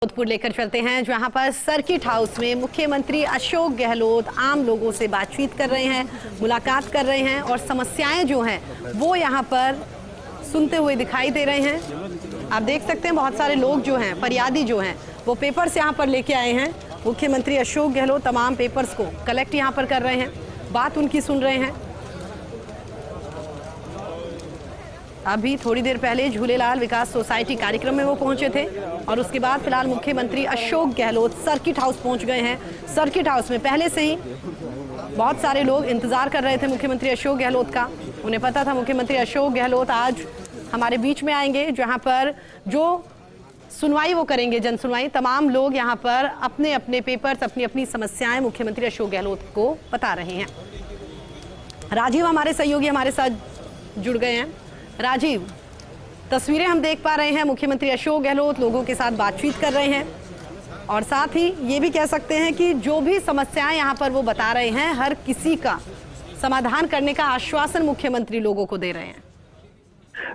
जोधपुर लेकर चलते हैं, जहां पर सर्किट हाउस में मुख्यमंत्री अशोक गहलोत आम लोगों से बातचीत कर रहे हैं, मुलाकात कर रहे हैं और समस्याएं जो हैं वो यहां पर सुनते हुए दिखाई दे रहे हैं। आप देख सकते हैं बहुत सारे लोग जो हैं, फरियादी जो हैं, वो पेपर्स यहां पर लेके आए हैं। मुख्यमंत्री अशोक गहलोत तमाम पेपर्स को कलेक्ट यहां पर कर रहे हैं, बात उनकी सुन रहे हैं। अभी थोड़ी देर पहले झूलेलाल विकास सोसाइटी कार्यक्रम में वो पहुंचे थे और उसके बाद फिलहाल मुख्यमंत्री अशोक गहलोत सर्किट हाउस पहुंच गए हैं। सर्किट हाउस में पहले से ही बहुत सारे लोग इंतजार कर रहे थे मुख्यमंत्री अशोक गहलोत का। उन्हें पता था मुख्यमंत्री अशोक गहलोत आज हमारे बीच में आएंगे, जहां पर जो सुनवाई वो करेंगे, जन सुनवाई। तमाम लोग यहाँ पर अपने अपने पेपर्स, अपनी अपनी समस्याएं मुख्यमंत्री अशोक गहलोत को बता रहे हैं। राजीव हमारे सहयोगी हमारे साथ जुड़ गए हैं। राजीव, तस्वीरें हम देख पा रहे हैं, मुख्यमंत्री अशोक गहलोत लोगों के साथ बातचीत कर रहे हैं और साथ ही ये भी कह सकते हैं कि जो भी समस्याएं यहाँ पर वो बता रहे हैं, हर किसी का समाधान करने का आश्वासन मुख्यमंत्री लोगों को दे रहे हैं।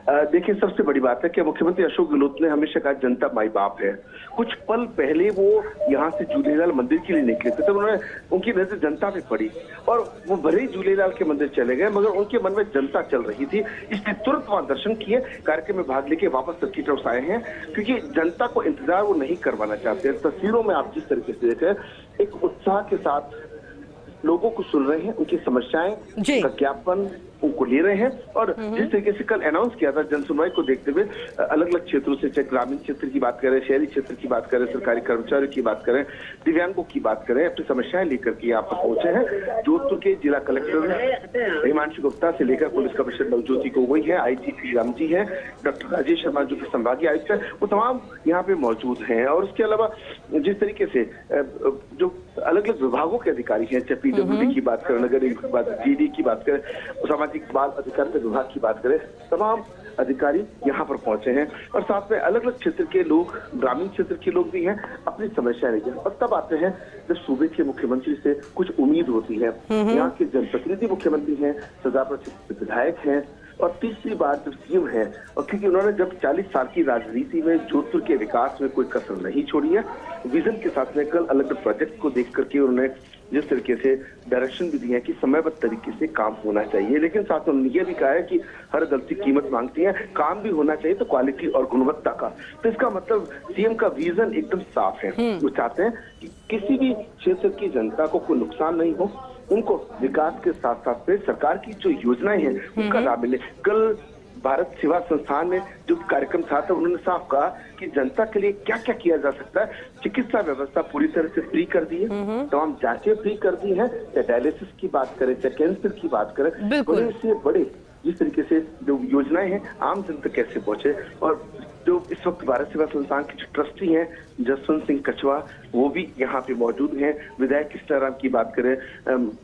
देखिए, सबसे बड़ी बात है कि मुख्यमंत्री अशोक गहलोत ने हमेशा कहा जनता माई बाप है। कुछ पल पहले वो यहाँ से झूलेलाल मंदिर के लिए निकले थे, तब उन्होंने उनकी नजर जनता पे पड़ी और वो भले ही झूलेलाल के मंदिर चले गए, मगर उनके मन में जनता चल रही थी, इसलिए तुरंत वहां दर्शन किए, कार्यक्रम में भाग लेके वापस सर्किट हाउस आए हैं, क्योंकि जनता को इंतजार वो नहीं करवाना चाहते। तस्वीरों में आप जिस तरीके से देखें, एक उत्साह के साथ लोगों को सुन रहे हैं, उनकी समस्याएं का ज्ञापन उनको ले रहे हैं और जिस तरीके से कल अनाउंस किया था जन सुनवाई को देखते हुए, अलग अलग क्षेत्रों से, चाहे ग्रामीण क्षेत्र की बात करें, शहरी क्षेत्र की बात करें, सरकारी कर्मचारियों की बात करें, दिव्यांगों की बात करें, अपनी समस्याएं लेकर के यहाँ पर पहुंचे हैं। जोधपुर के जिला कलेक्टर हिमांशु गुप्ता से लेकर पुलिस कमिश्नर नवज्योति गोगोई है, आईजीपी राम जी है, डॉक्टर राजेश शर्मा जो कि संभागीय आयुक्त है, वो तमाम यहाँ पे मौजूद हैं। और उसके अलावा जिस तरीके से जो अलग अलग विभागों के अधिकारी हैं, चाहे पीडब्ल्यूडी की बात करें, नगर की बात, जीडी की बात करें, सामाजिक बाल अधिकारिता विभाग की बात करें, तमाम अधिकारी यहाँ पर पहुंचे हैं और साथ में अलग अलग क्षेत्र के लोग, ग्रामीण क्षेत्र के लोग भी हैं, अपनी समस्याएं लेकर। और तब आते हैं जब सूबे के मुख्यमंत्री से कुछ उम्मीद होती है। यहाँ के जनप्रतिनिधि मुख्यमंत्री हैं, सदा परिचित विधायक हैं और तीसरी बार जब सीएम है, और क्योंकि उन्होंने जब 40 साल की राजनीति में जोधपुर के विकास में कोई कसर नहीं छोड़ी है, विजन के साथ में कल अलग अलग प्रोजेक्ट को देख करके उन्होंने जिस तरीके से डायरेक्शन भी दी है कि समयबद्ध तरीके से काम होना चाहिए, लेकिन साथ में उन्होंने ये भी कहा है कि हर गलती कीमत मांगती है, काम भी होना चाहिए तो क्वालिटी और गुणवत्ता का। तो इसका मतलब सीएम का विजन एकदम साफ है। वो चाहते हैं कि किसी भी क्षेत्र की जनता को कोई नुकसान नहीं हो, उनको विकास के साथ साथ में सरकार की जो योजनाएं हैं उनका लाभ मिले। कल भारत सेवा संस्थान में जो कार्यक्रम था, उन्होंने साफ कहा कि जनता के लिए क्या क्या किया जा सकता है। चिकित्सा व्यवस्था पूरी तरह से फ्री कर दी है, तमाम जांचें फ्री कर दी है, चाहे डायलिसिस की बात करें, चाहे कैंसर की बात करें, बड़े से बड़े जिस तरीके से जो योजनाएं हैं आम जन तक कैसे पहुंचे। और जो इस वक्त भारत सेवा संस्थान के जो ट्रस्टी हैं जसवंत सिंह कछवा, वो भी यहाँ पे मौजूद हैं। विधायक कृष्णाराम की बात करें,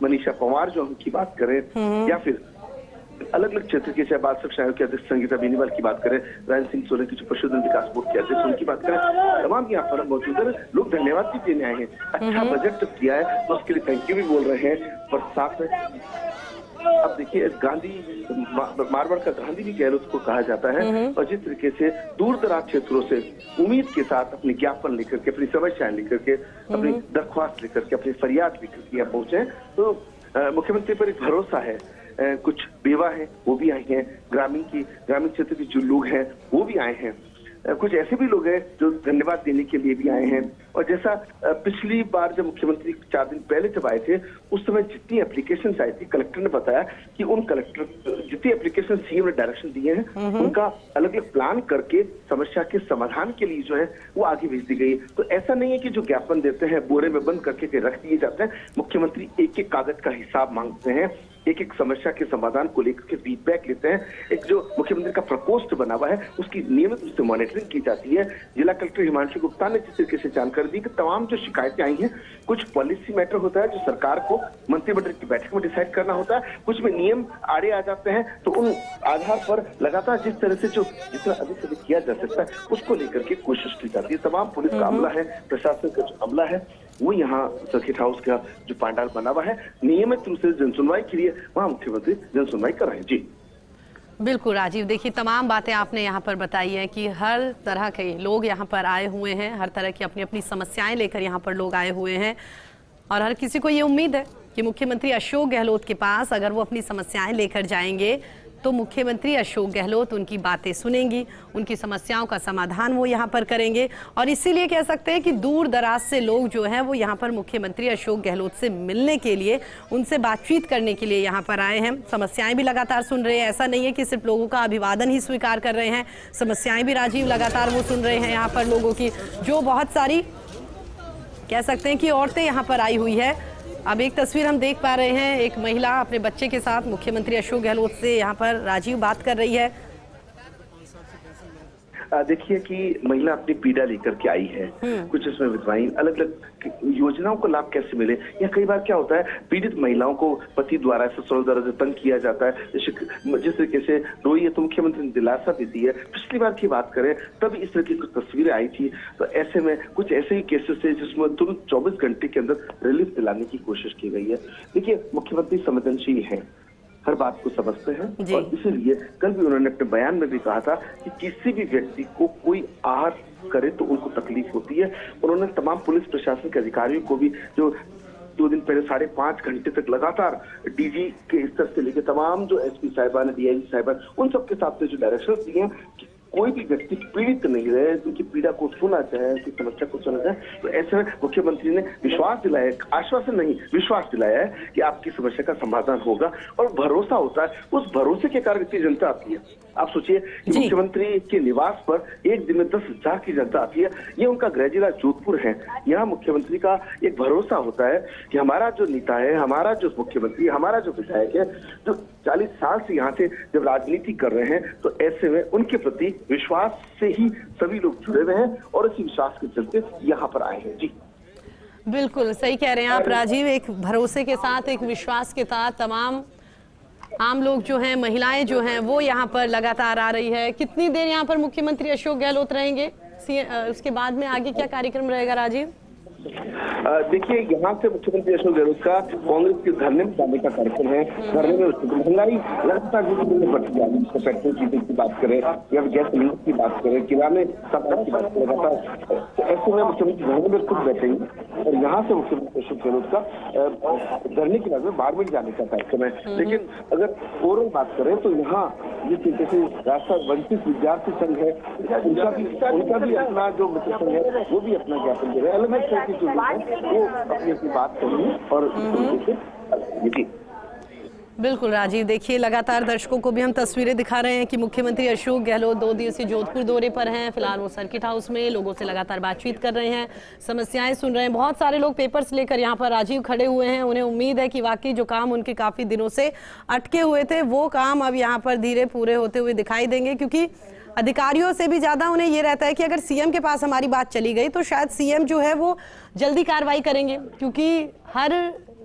मनीषा पंवार जो उनकी बात करें, या फिर अलग अलग क्षेत्र के चाहे बाल सुरक्षा आयोग के अध्यक्ष संगीता बेनीवाल की बात करें, राजेंद्र सिंह सोलंकी जो पशुधन विकास बोर्ड के अध्यक्ष उनकी बात करें, तमाम यहाँ पर मौजूद है। लोग धन्यवाद भी देने आए हैं, अच्छा बजट जब दिया है तो उसके लिए थैंक यू भी बोल रहे हैं। और साथ में अब देखिए, गांधी मारवाड़ का गांधी भी गहलोत को कहा जाता है और जिस तरीके से दूर दराज क्षेत्रों से उम्मीद के साथ अपने ज्ञापन लेकर के, अपनी समस्याएं लेकर के, अपनी दरख्वास्त लेकर के, अपनी फरियाद लेकर के यहाँ पहुंचे, तो मुख्यमंत्री पर एक भरोसा है। कुछ बेवा हैं वो भी आए हैं, ग्रामीण क्षेत्र के जो लोग हैं वो भी आए हैं, कुछ ऐसे भी लोग हैं जो धन्यवाद देने के लिए भी आए हैं। और जैसा पिछली बार जब मुख्यमंत्री 4 दिन पहले जब आए थे, उस समय जितनी एप्लीकेशन आई थी, कलेक्टर ने बताया कि उन जितनी एप्लीकेशन सीएम ने डायरेक्शन दिए हैं उनका अलग अलग प्लान करके समस्या के समाधान के लिए जो है वो आगे भेज दी गई। तो ऐसा नहीं है कि जो ज्ञापन देते हैं बोरे में बंद करके रख दिए जाते हैं। मुख्यमंत्री एक एक कागज का हिसाब मांगते हैं, एक एक समस्या के समाधान को लेकर के फीडबैक लेते हैं। एक जो मुख्यमंत्री का प्रकोष्ठ बना हुआ है उसकी नियमित रूप से मॉनिटरिंग की जाती है। जिला कलेक्टर हिमांशु गुप्ता ने जिस तरीके से जानकारी दी कि तमाम जो शिकायतें आई हैं, कुछ पॉलिसी मैटर होता है जो सरकार को मंत्रिमंडल की बैठक में डिसाइड करना होता है, कुछ में नियम आड़े आ जाते हैं, तो उन आधार पर लगातार जिस तरह से जो जितना अधिक से अधिक किया जा सकता है उसको लेकर के कोशिश की जाती है। तमाम पुलिस का अमला है, प्रशासन का जो अमला है, वो यहाँ सर्किट हाउस का जो पंडाल बना हुआ है, नियमित रूप से जनसुनवाई के लिए वहाँ मुख्यमंत्री जनसुनवाई कर रहे हैं। जी बिल्कुल राजीव, देखिए तमाम बातें आपने यहाँ पर बताई है कि हर तरह के लोग यहाँ पर आए हुए हैं, हर तरह की अपनी अपनी समस्याएं लेकर यहाँ पर लोग आए हुए हैं और हर किसी को ये उम्मीद है कि मुख्यमंत्री अशोक गहलोत के पास अगर वो अपनी समस्याएं लेकर जाएंगे तो मुख्यमंत्री अशोक गहलोत उनकी बातें सुनेंगी, उनकी समस्याओं का समाधान वो यहाँ पर करेंगे। और इसीलिए कह सकते हैं कि दूर दराज से लोग जो हैं वो यहाँ पर मुख्यमंत्री अशोक गहलोत से मिलने के लिए, उनसे बातचीत करने के लिए यहाँ पर आए हैं। समस्याएं भी लगातार सुन रहे हैं, ऐसा नहीं है कि सिर्फ लोगों का अभिवादन ही स्वीकार कर रहे हैं, समस्याएं भी राजीव लगातार वो सुन रहे हैं यहाँ पर लोगों की, जो बहुत सारी कह सकते हैं कि औरतें यहाँ पर आई हुई है। अब एक तस्वीर हम देख पा रहे हैं, एक महिला अपने बच्चे के साथ मुख्यमंत्री अशोक गहलोत से यहाँ पर राजीव बात कर रही है। देखिए कि महिला अपनी पीड़ा लेकर के आई है, कुछ इसमें विधवाएं अलग अलग योजनाओं का लाभ कैसे मिले, या कई बार क्या होता है पीड़ित महिलाओं को पति द्वारा ससुराल द्वारा से तंग किया जाता है, जिस तरीके से रोई है तो मुख्यमंत्री ने दिलासा भी दी है। पिछली बार की बात करें तब इस तरह की कुछ तस्वीरें आई थी, तो ऐसे में कुछ ऐसे ही केसेस थे जिसमें तुरंत 24 घंटे के अंदर रिलीफ दिलाने की कोशिश की गई है। देखिए मुख्यमंत्री संवेदनशील है, हर बात को समझते हैं और इसीलिए कल भी उन्होंने अपने बयान में भी कहा था कि किसी भी व्यक्ति को कोई आहत करे तो उनको तकलीफ होती है। उन्होंने तमाम पुलिस प्रशासन के अधिकारियों को भी, जो 2 दिन पहले 5.5 घंटे तक लगातार डीजी के स्तर से लेकर तमाम जो एसपी साहिबान, डीआईजी साहिबान, उन सबके साथ जो डायरेक्शन दिए हैं कि कोई भी व्यक्ति पीड़ित नहीं रहे, उनकी पीड़ा को सुना जाए, उनकी समस्या को सुना जाए। तो ऐसे में मुख्यमंत्री ने विश्वास दिलाया, आश्वासन नहीं विश्वास दिलाया है कि आपकी समस्या का समाधान होगा और भरोसा होता है। उस भरोसे के कारण इतनी जनता आती है। आप सोचिए कि मुख्यमंत्री के निवास पर एक दिन में 10,000 की जनता आती है। ये उनका गृह जिला जोधपुर है। यहाँ मुख्यमंत्री का एक भरोसा होता है कि हमारा जो नेता है, हमारा जो मुख्यमंत्री, हमारा जो विधायक है, जो 40 साल से यहाँ से जब राजनीति कर रहे हैं, तो ऐसे में उनके प्रति विश्वास से ही सभी लोग जुड़े हुए हैं और इसी विश्वास के चलते यहाँ पर आए हैं। जी बिल्कुल सही कह रहे हैं आप राजीव, एक भरोसे के साथ, एक विश्वास के साथ तमाम आम लोग जो हैं, महिलाएं जो हैं वो यहाँ पर लगातार आ रही है। कितनी देर यहाँ पर मुख्यमंत्री अशोक गहलोत रहेंगे, उसके बाद में आगे क्या कार्यक्रम रहेगा राजीव? देखिए यहाँ से मुख्यमंत्री अशोक गहलोत का कांग्रेस के धरने में जाने का कार्यक्रम है। धरने में महंगाई लगातार बढ़ती जा रही है, पेट्रोल डीजल की बात करें या गैस सिलेंडर की बात करें, किराने सामान की बात करें लगातार, तो ऐसे में मुख्यमंत्री धरने में खुद बैठेंगे और यहाँ से मुख्यमंत्री अशोक गहलोत का धरने के बाद में बाड़मेर जाने का कार्यक्रम है। लेकिन अगर ओवरऑल बात करें तो यहाँ जिस तरीके से राष्ट्रीय वंचित विद्यार्थी संघ है, उनका भी अपना जो मित्र संघ है वो भी अपना ज्ञापन दे रहे हैं। अलग अलग जो वो अपनी बात करेंगे और बिल्कुल राजीव, देखिए लगातार दर्शकों को भी हम तस्वीरें दिखा रहे हैं कि मुख्यमंत्री अशोक गहलोत 2 दिवसीय जोधपुर दौरे पर हैं। फिलहाल वो सर्किट हाउस में लोगों से लगातार बातचीत कर रहे हैं, समस्याएं सुन रहे हैं। बहुत सारे लोग पेपर्स लेकर यहाँ पर राजीव खड़े हुए हैं। उन्हें उम्मीद है कि वाकई जो काम उनके काफी दिनों से अटके हुए थे वो काम अब यहाँ पर धीरे पूरे होते हुए दिखाई देंगे, क्योंकि अधिकारियों से भी ज्यादा उन्हें ये रहता है कि अगर सीएम के पास हमारी बात चली गई तो शायद सीएम जो है वो जल्दी कार्रवाई करेंगे, क्योंकि हर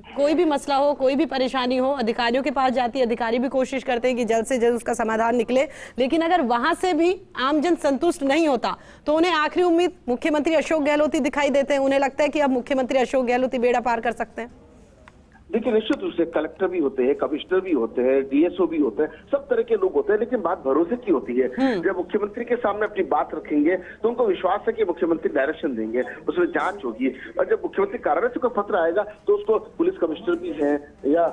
कोई भी मसला हो, कोई भी परेशानी हो, अधिकारियों के पास जाती है, अधिकारी भी कोशिश करते हैं कि जल्द से जल्द उसका समाधान निकले। लेकिन अगर वहां से भी आमजन संतुष्ट नहीं होता तो उन्हें आखिरी उम्मीद मुख्यमंत्री अशोक गहलोत ही दिखाई देते हैं। उन्हें लगता है कि अब मुख्यमंत्री अशोक गहलोत ही बेड़ा पार कर सकते हैं। देखिए निश्चित रूप से कलेक्टर भी होते हैं, कमिश्नर भी होते हैं, डीएसओ भी होते हैं, सब तरह के लोग होते हैं, लेकिन बात भरोसे की होती है। जब मुख्यमंत्री के सामने अपनी बात रखेंगे तो उनको विश्वास है कि मुख्यमंत्री डायरेक्शन देंगे, उसमें जांच होगी और जब मुख्यमंत्री कार्यालय से कोई पत्र आएगा तो उसको पुलिस कमिश्नर भी है या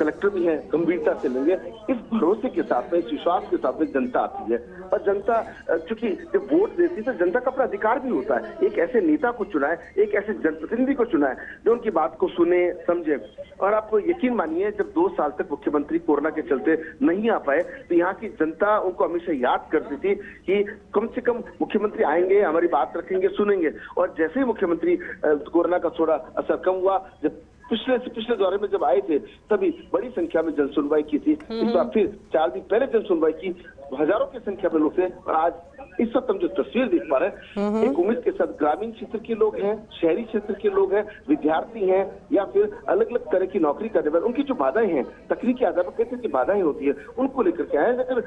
कलेक्टर भी है गंभीरता से लेंगे। इस भरोसे के साथ में, इस विश्वास के साथ में जनता आती है और जनता चूंकि जब वोट देती है तो जनता का अपना अधिकार भी होता है, एक ऐसे नेता को चुना है, एक ऐसे जनप्रतिनिधि को चुना है जो उनकी बात को सुने समझे। और आपको यकीन मानिए जब 2 साल तक मुख्यमंत्री कोरोना के चलते नहीं आ पाए तो यहाँ की जनता उनको हमेशा याद करती थी कि कम से कम मुख्यमंत्री आएंगे, हमारी बात रखेंगे, सुनेंगे। और जैसे ही मुख्यमंत्री कोरोना का थोड़ा असर कम हुआ, जब पिछले दौरे में जब आए थे तभी बड़ी संख्या में जन सुनवाई की थी। इस बार फिर 4 दिन पहले जन सुनवाई की, हजारों की संख्या में लोग थे। और आज इस वक्त हम जो तस्वीर देख पा रहे हैं, एक उम्मीद के साथ ग्रामीण क्षेत्र के लोग हैं, शहरी क्षेत्र के लोग हैं, विद्यार्थी हैं या फिर अलग अलग तरह की नौकरी करने वाले, उनकी जो बाधाएं हैं, तकनीकी आधार पर कहते हैं कि बाधाएं होती है, उनको लेकर के आए। लेकिन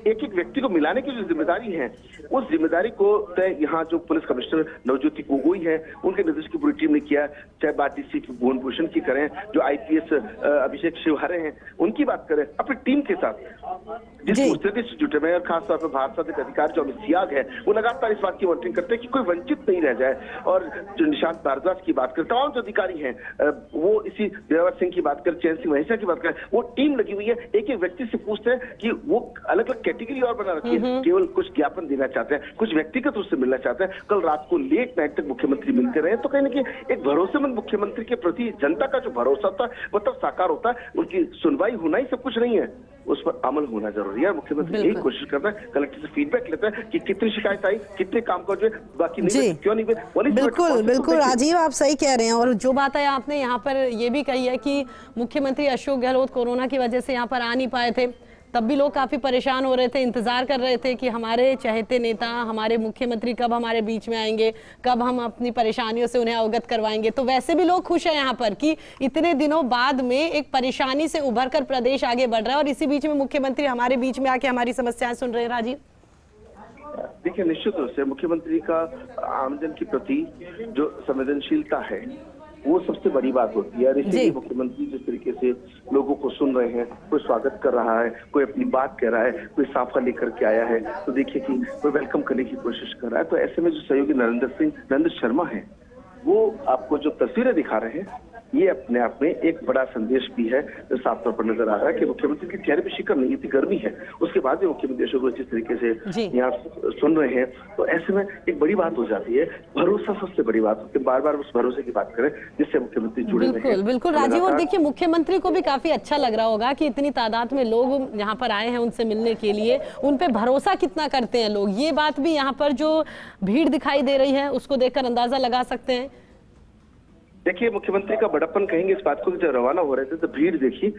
एक एक व्यक्ति को मिलाने की जो जिम्मेदारी है, उस जिम्मेदारी को तय यहाँ जो पुलिस कमिश्नर नवज्योति गोगोई है उनके निर्देश की पूरी टीम ने किया। चाहे बात डीसीपी भुवन भूषण की करें, जो आईपीएस अभिषेक शिवहरे हैं उनकी बात करें, अपनी टीम के साथ जिस मुस्तैदी से जुटे हुए, और खासतौर पर भारत के अधिकारी जो अमित सियाग है वो लगातार इस बात की मॉनिटरिंग करते हैं कि कोई वंचित नहीं रह जाए। और जो निशांत भारद्वाज की बात करें, तमाम जो अधिकारी हैं वो इसी देवर सिंह की बात करें, चैन सिंह महेशा की बात करें, वो टीम लगी हुई है। एक एक व्यक्ति से पूछते हैं कि वो अलग अलग कैटेगरी और बना रखी है, केवल कुछ ज्ञापन देना चाहते हैं, कुछ व्यक्तिगत रूप से मिलना चाहते हैं। कल रात को लेट नाइट तक मुख्यमंत्री मिलते रहे, तो कहीं ना कहीं एक भरोसेमंद मुख्यमंत्री के प्रति जनता का जो भरोसा होता है वो तब साकार होता है। उनकी सुनवाई होना ही सब कुछ नहीं है, उस पर अमल होना जरूरी है। मुख्यमंत्री यही कोशिश करता है, कलेक्टर से फीडबैक लेता है कि कितनी शिकायत आई, कितने काम कर जो बाकी नहीं, क्यों नहीं। बिल्कुल बिल्कुल राजीव, आप सही कह रहे हैं। और जो बात है आपने यहाँ पर ये भी कही है कि मुख्यमंत्री अशोक गहलोत कोरोना की वजह से यहाँ पर आ नहीं पाए थे, तब भी लोग काफी परेशान हो रहे थे, इंतजार कर रहे थे कि हमारे चहेते नेता, हमारे मुख्यमंत्री कब हमारे बीच में आएंगे, कब हम अपनी परेशानियों से उन्हें अवगत करवाएंगे। तो वैसे भी लोग खुश हैं यहाँ पर कि इतने दिनों बाद में एक परेशानी से उभर कर प्रदेश आगे बढ़ रहा है, और इसी बीच में मुख्यमंत्री हमारे बीच में आके हमारी समस्याएं सुन रहे हैं। राजीव, देखिए, निश्चित रूप से मुख्यमंत्री का आमजन के प्रति जो संवेदनशीलता है वो सबसे बड़ी बात होती है। और इसीलिए मुख्यमंत्री जिस तरीके से लोगों को सुन रहे हैं, कोई स्वागत कर रहा है, कोई अपनी बात कह रहा है, कोई साफा लेकर के आया है, तो देखिए कि कोई वेलकम करने की कोशिश कर रहा है। तो ऐसे में जो सहयोगी नरेंद्र शर्मा है वो आपको जो तस्वीरें दिखा रहे हैं, ये अपने आप में एक बड़ा संदेश भी है जो साफ तौर पर नजर आ रहा है कि मुख्यमंत्री के चेहरे पे शिकन नहीं, इतनी गर्मी है, उसके बाद भी मुख्यमंत्री अशोक गहलोत जिस तरीके से यहाँ सुन रहे हैं, तो ऐसे में एक बड़ी बात हो जाती है। भरोसा सबसे बड़ी बात होती है, बार बार उस भरोसे की बात करें जिससे मुख्यमंत्री जुड़े रहे। बिल्कुल बिल्कुल राजीव, और देखिए मुख्यमंत्री को भी काफी अच्छा लग रहा होगा कि इतनी तादाद में लोग यहाँ पर आए हैं उनसे मिलने के लिए, उन पे भरोसा कितना करते हैं लोग, ये बात भी यहाँ पर जो भीड़ दिखाई दे रही है उसको देखकर अंदाजा लगा सकते हैं। देखिए, मुख्यमंत्री का बड़प्पन कहेंगे इस बात को, जब रवाना हो रहे थे तो भीड़ देखी,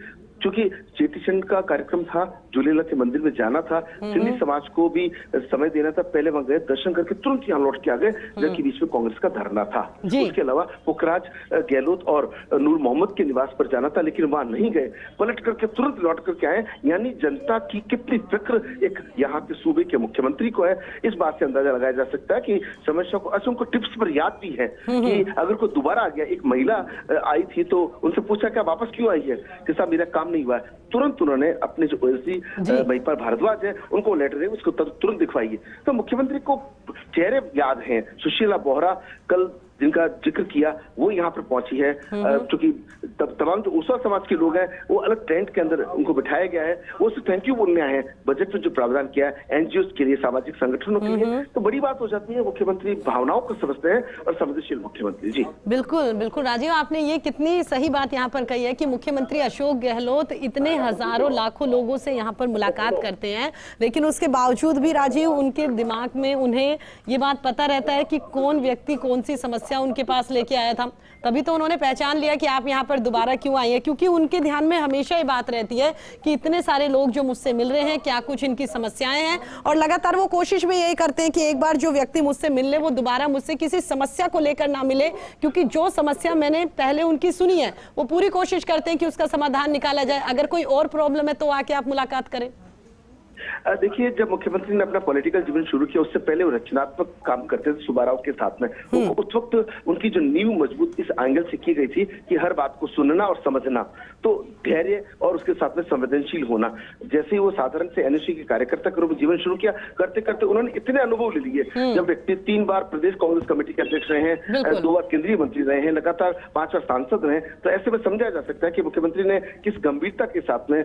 क्योंकि चेटी चंड का कार्यक्रम था, झूलेलाल के मंदिर में जाना था, सिंधी समाज को भी समय देना था, पहले वहां गए, दर्शन करके तुरंत यहाँ लौट के आ गए, जबकि बीच में कांग्रेस का धरना था। उसके अलावा पुखराज गहलोत और नूर मोहम्मद के निवास पर जाना था, लेकिन वहां नहीं गए, पलट करके तुरंत लौट करके आए। यानी जनता की कितनी फिक्र एक यहाँ के सूबे के मुख्यमंत्री को है, इस बात से अंदाजा लगाया जा सकता है कि समस्या को, अच्छा उनको टिप्स पर याद भी है कि अगर कोई दोबारा आ गया, एक महिला आई थी तो उनसे पूछा क्या वापस क्यों आई है, कि साहब मेरा काम नहीं हुआ है, तुरंत उन्होंने अपने जो ओएसडी महिपाल भारद्वाज है उनको लेटर है, उसको तुरंत दिखवाइए। तो मुख्यमंत्री को चेहरे याद हैं, सुशीला बोहरा कल जिनका जिक्र किया वो यहाँ पर पहुंची है, क्योंकि तमाम जो ऊसा समाज के लोग हैं वो अलग टेंट के अंदर उनको बिठाया गया है, वो सिर्फ थैंक यू बोलने आए हैं, बजट में जो प्रावधान किया है एनजीओ के लिए, सामाजिक संगठनों के लिए, तो बड़ी बात हो जाती है। मुख्यमंत्री भावनाओं को समझते हैं और संवेदनशील मुख्यमंत्री। जी बिल्कुल बिल्कुल राजीव, आपने ये कितनी सही बात यहाँ पर कही है कि मुख्यमंत्री अशोक गहलोत इतने हजारों लाखों लोगों से यहाँ पर मुलाकात करते हैं, लेकिन उसके बावजूद भी राजीव उनके दिमाग में उन्हें ये बात पता रहता है कि कौन व्यक्ति कौन सी समस्या उनके पास लेके आया था, तभी तो उन्होंने पहचान लिया कि आप यहाँ पर दोबारा क्यों आई है, क्योंकि उनके ध्यान में हमेशा ये बात रहती है कि इतने सारे लोग जो मुझसे मिल रहे हैं, क्या कुछ इनकी समस्याएं हैं, और लगातार वो कोशिश भी यही करते हैं कि एक बार जो व्यक्ति मुझसे मिल ले वो दोबारा मुझसे किसी समस्या को लेकर ना मिले, क्योंकि जो समस्या मैंने पहले उनकी सुनी है वो पूरी कोशिश करते हैं कि उसका समाधान निकाला जाए। अगर कोई और प्रॉब्लम है तो आके आप मुलाकात करें। देखिए, जब मुख्यमंत्री ने अपना पॉलिटिकल जीवन शुरू किया उससे पहले वो रचनात्मक काम करते थे सुब्बाराव के साथ में। उस वक्त उनकी जो नींव मजबूत इस एंगल से की गई थी कि हर बात को सुनना और समझना, तो धैर्य और उसके साथ में संवेदनशील होना। जैसे ही वो साधारण से एनएससी के कार्यकर्ता के रूप में जीवन शुरू किया, करते करते उन्होंने इतने अनुभव ले लिए। जब व्यक्ति 3 बार प्रदेश कांग्रेस कमेटी के अध्यक्ष रहे हैं, 2 बार केंद्रीय मंत्री रहे हैं, लगातार 5 बार सांसद रहे, तो ऐसे में समझा जा सकता है कि मुख्यमंत्री ने किस गंभीरता के साथ में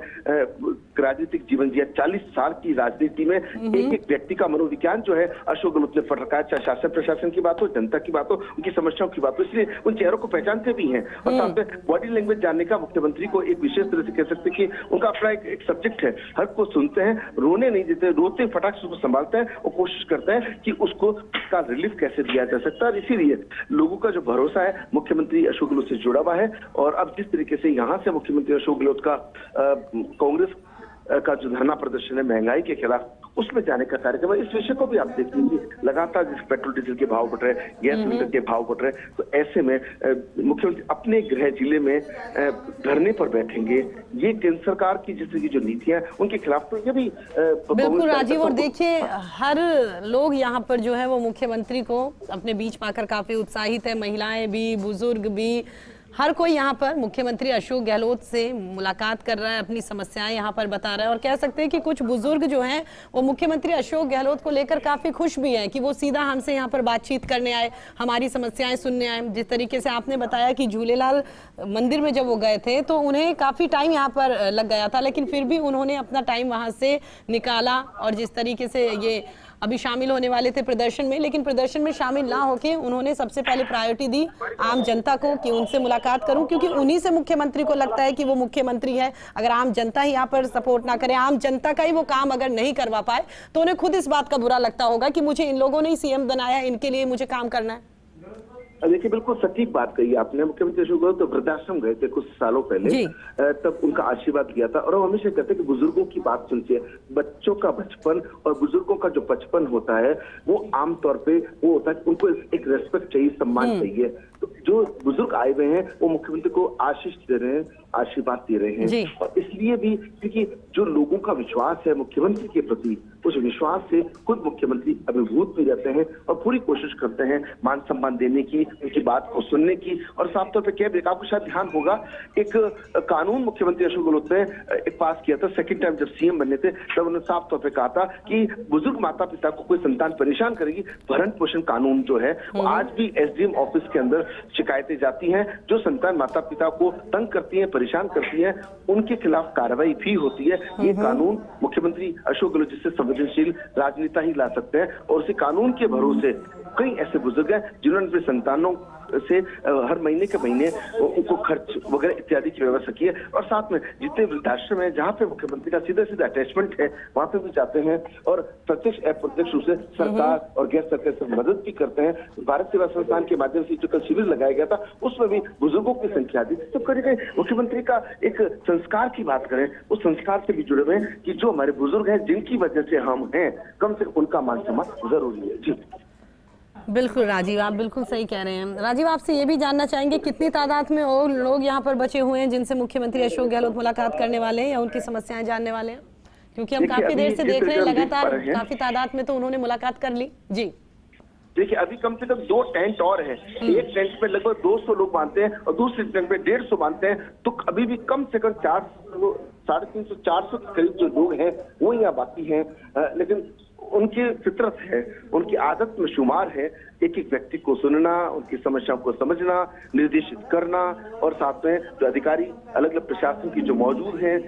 राजनीतिक जीवन जिया। 40 साल की राजनीति में एक एक व्यक्ति का मनोविज्ञान जो है अशोक गहलोत ने पढ़ रखा है, चाहे शासन प्रशासन की बात हो, जनता की बात हो, उनकी समस्याओं की बात हो, इसलिए उन चेहरों को पहचानते भी हैं। और साथ में बॉडी लैंग्वेज जानने का मुख्यमंत्री को एक विशेष तरह से कह सकते हैं कि उनका अपना एक सब्जेक्ट है, हर को सुनते हैं, रोने नहीं देते, रोते फटाक से उसको संभालते हैं और कोशिश करते हैं कि उसको का रिलीफ कैसे दिया जा सकता है। इसीलिए लोगों का जो भरोसा है मुख्यमंत्री अशोक गहलोत से जुड़ा हुआ है। और अब जिस तरीके से यहाँ से मुख्यमंत्री अशोक गहलोत का कांग्रेस का जो धरना प्रदर्शन है महंगाई के खिलाफ, उसमें जाने का कार्यक्रम है। इस विषय को भी आप देख लीजिए, लगातार जिस पेट्रोल डीजल के भाव बढ़ रहे हैं, गैस सिलेंडर के भाव बढ़ रहे हैं, तो ऐसे में मुख्यमंत्री अपने गृह जिले में धरने पर बैठेंगे। ये केंद्र सरकार की जिस तरह की जो नीतियां उनके खिलाफ, तो ये भी बिल्कुल राजीव, और देखिए हर लोग यहाँ पर जो है वो मुख्यमंत्री को अपने बीच पाकर काफी उत्साहित है, महिलाएं भी, बुजुर्ग भी, हर कोई यहाँ पर मुख्यमंत्री अशोक गहलोत से मुलाकात कर रहा है, अपनी समस्याएं यहाँ पर बता रहा है। और कह सकते हैं कि कुछ बुजुर्ग जो हैं वो मुख्यमंत्री अशोक गहलोत को लेकर काफी खुश भी हैं कि वो सीधा हमसे यहाँ पर बातचीत करने आए, हमारी समस्याएं सुनने आए। जिस तरीके से आपने बताया कि झूलेलाल मंदिर में जब वो गए थे तो उन्हें काफी टाइम यहाँ पर लग गया था, लेकिन फिर भी उन्होंने अपना टाइम वहां से निकाला। और जिस तरीके से ये अभी शामिल होने वाले थे प्रदर्शन में, लेकिन प्रदर्शन में शामिल ना होके उन्होंने सबसे पहले प्रायोरिटी दी आम जनता को कि उनसे मुलाकात करूं, क्योंकि उन्हीं से मुख्यमंत्री को लगता है कि वो मुख्यमंत्री है। अगर आम जनता ही यहाँ पर सपोर्ट ना करे, आम जनता का ही वो काम अगर नहीं करवा पाए, तो उन्हें खुद इस बात का बुरा लगता होगा कि मुझे इन लोगों ने ही सीएम बनाया, इनके लिए मुझे काम करना है। देखिए, बिल्कुल सटीक बात कही आपने। मुख्यमंत्री अशोक गहलोत तो वृद्धाश्रम गए थे कुछ सालों पहले, तब उनका आशीर्वाद लिया था। और वो हमेशा कहते हैं कि बुजुर्गों की बात सुनते हैं। बच्चों का बचपन और बुजुर्गों का जो बचपन होता है वो आमतौर पे वो होता है, उनको एक रेस्पेक्ट चाहिए, सम्मान चाहिए। तो जो बुजुर्ग आए हुए हैं वो मुख्यमंत्री को आशीष दे रहे हैं, आशीर्वाद दे रहे हैं। और इसलिए भी क्योंकि जो लोगों का विश्वास है मुख्यमंत्री के प्रति, उस विश्वास से खुद मुख्यमंत्री अभिभूत भी रहते हैं और पूरी कोशिश करते हैं मान सम्मान देने की, उनकी बात को सुनने की। और साफ तौर पर क्या, आपको शायद ध्यान होगा, एक कानून मुख्यमंत्री अशोक गहलोत ने एक पास किया था सेकंड टाइम जब सीएम बने थे, तब उन्होंने साफ तौर पर कहा था कि बुजुर्ग माता पिता को कोई संतान परेशान करेगी, भरण पोषण कानून जो है वो आज भी एसडीएम ऑफिस के अंदर शिकायतें जाती हैं। जो संतान माता पिता को तंग करती है, परेशान करती है, उनके खिलाफ कार्रवाई भी होती है। ये कानून मुख्यमंत्री अशोक गहलोत जिससे संवेदनशील राजनेता ही ला सकते हैं। और उसी कानून के भरोसे कई ऐसे बुजुर्ग हैं जिन्होंने अपने संतानों से हर महीने के महीने उनको खर्च वगैरह इत्यादि की व्यवस्था की है। और साथ में जितने वृद्धाश्रम है जहाँ पे मुख्यमंत्री का सीधा सीधा अटैचमेंट है, वहाँ पे भी जाते हैं और प्रत्यक्ष अप्रत्यक्ष रूप से सरकार और गैर सरकार से मदद भी करते हैं। भारत सेवा संस्थान के माध्यम से जो कल शिविर लगाया गया था उसमें भी बुजुर्गों की संख्या थी। तो कहीं मुख्यमंत्री का एक संस्कार की बात करें, उस संस्कार से भी जुड़े हुए हैं कि जो हमारे बुजुर्ग हैं जिनकी वजह से हम हैं, कम से कम उनका मान सम्मान जरूरी है। जी बिल्कुल राजीव, आप बिल्कुल सही कह रहे हैं। राजीव, आपसे ये भी जानना चाहेंगे कितनी तादाद में और लोग यहाँ पर बचे हुए हैं जिनसे मुख्यमंत्री अशोक गहलोत मुलाकात करने वाले हैं या उनकी समस्याएं जानने वाले हैं, क्योंकि हम काफी देर से देख रहे हैं लगातार काफी तादाद में तो उन्होंने मुलाकात कर ली। जी देखिए, अभी कम से कम 2 टेंट और हैं। एक टेंट में लगभग 200 लोग बांधते हैं और दूसरे टेंट में 150 बांधते हैं। तो अभी भी कम से कम 350-400 के करीब जो लोग हैं वो यहाँ बाकी हैं। लेकिन उनकी फितरत है, उनकी आदत में शुमार है एक एक व्यक्ति को सुनना, उनकी समस्याओं को समझना, निर्देशित करना और साथ में जो अधिकारी अलग अलग प्रशासन की जो मौजूद हैं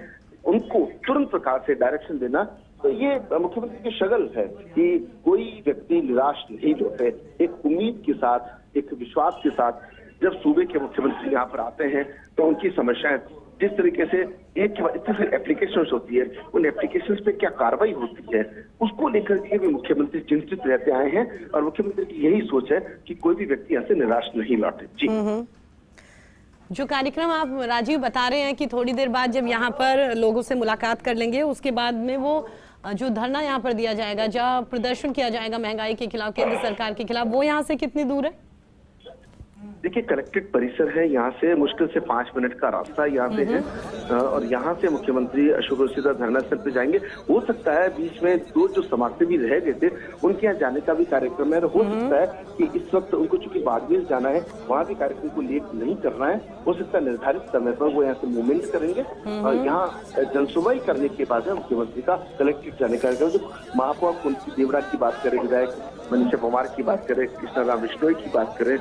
उनको तुरंत प्रकार से डायरेक्शन देना। तो ये मुख्यमंत्री की शगल है कि कोई व्यक्ति निराश नहीं होते। एक उम्मीद के साथ, एक विश्वास के साथ जब सूबे के मुख्यमंत्री यहाँ पर आते हैं तो उनकी समस्याएं जिस तरीके से एक के बाद इतनी सारी एप्लीकेशंस होती है, उन एप्लीकेशंस पे क्या कार्रवाई होती है, उसको लेकर के भी मुख्यमंत्री चिंतित रहते आए हैं। और मुख्यमंत्री की यही सोच है कि कोई भी व्यक्ति यहाँ से निराश नहीं लौटे। जी जो कार्यक्रम आप राजीव बता रहे हैं कि थोड़ी देर बाद जब यहाँ पर लोगों से मुलाकात कर लेंगे, उसके बाद में वो जो धरना यहाँ पर दिया जाएगा, जहाँ प्रदर्शन किया जाएगा महंगाई के खिलाफ, केंद्र सरकार के खिलाफ, वो यहाँ से कितनी दूर है? देखिए, कलेक्ट्रेट परिसर है, यहाँ से मुश्किल से 5 मिनट का रास्ता यहाँ से है। और यहाँ से मुख्यमंत्री अशोक गहलोत सीधा धरना स्थल पे जाएंगे। हो सकता है बीच में 2 जो समाजसेवी रह गए थे उनके यहाँ जाने का भी कार्यक्रम है। हो सकता है कि इस वक्त उनको चूंकि बाड़मेर जाना है, वहाँ भी कार्यक्रम को लेट नहीं करना है। हो सकता है निर्धारित समय पर वो यहाँ से मूवमेंट करेंगे और यहाँ जनसुनवाई करने के बाद मुख्यमंत्री का कलेक्ट्रेट जाने का कार्यक्रम। जो महापौर कुंती देवड़ा की बात करें, विधायक मनीषा परमार की बात करें, कृष्णा राम बिश्नोई की बात करें,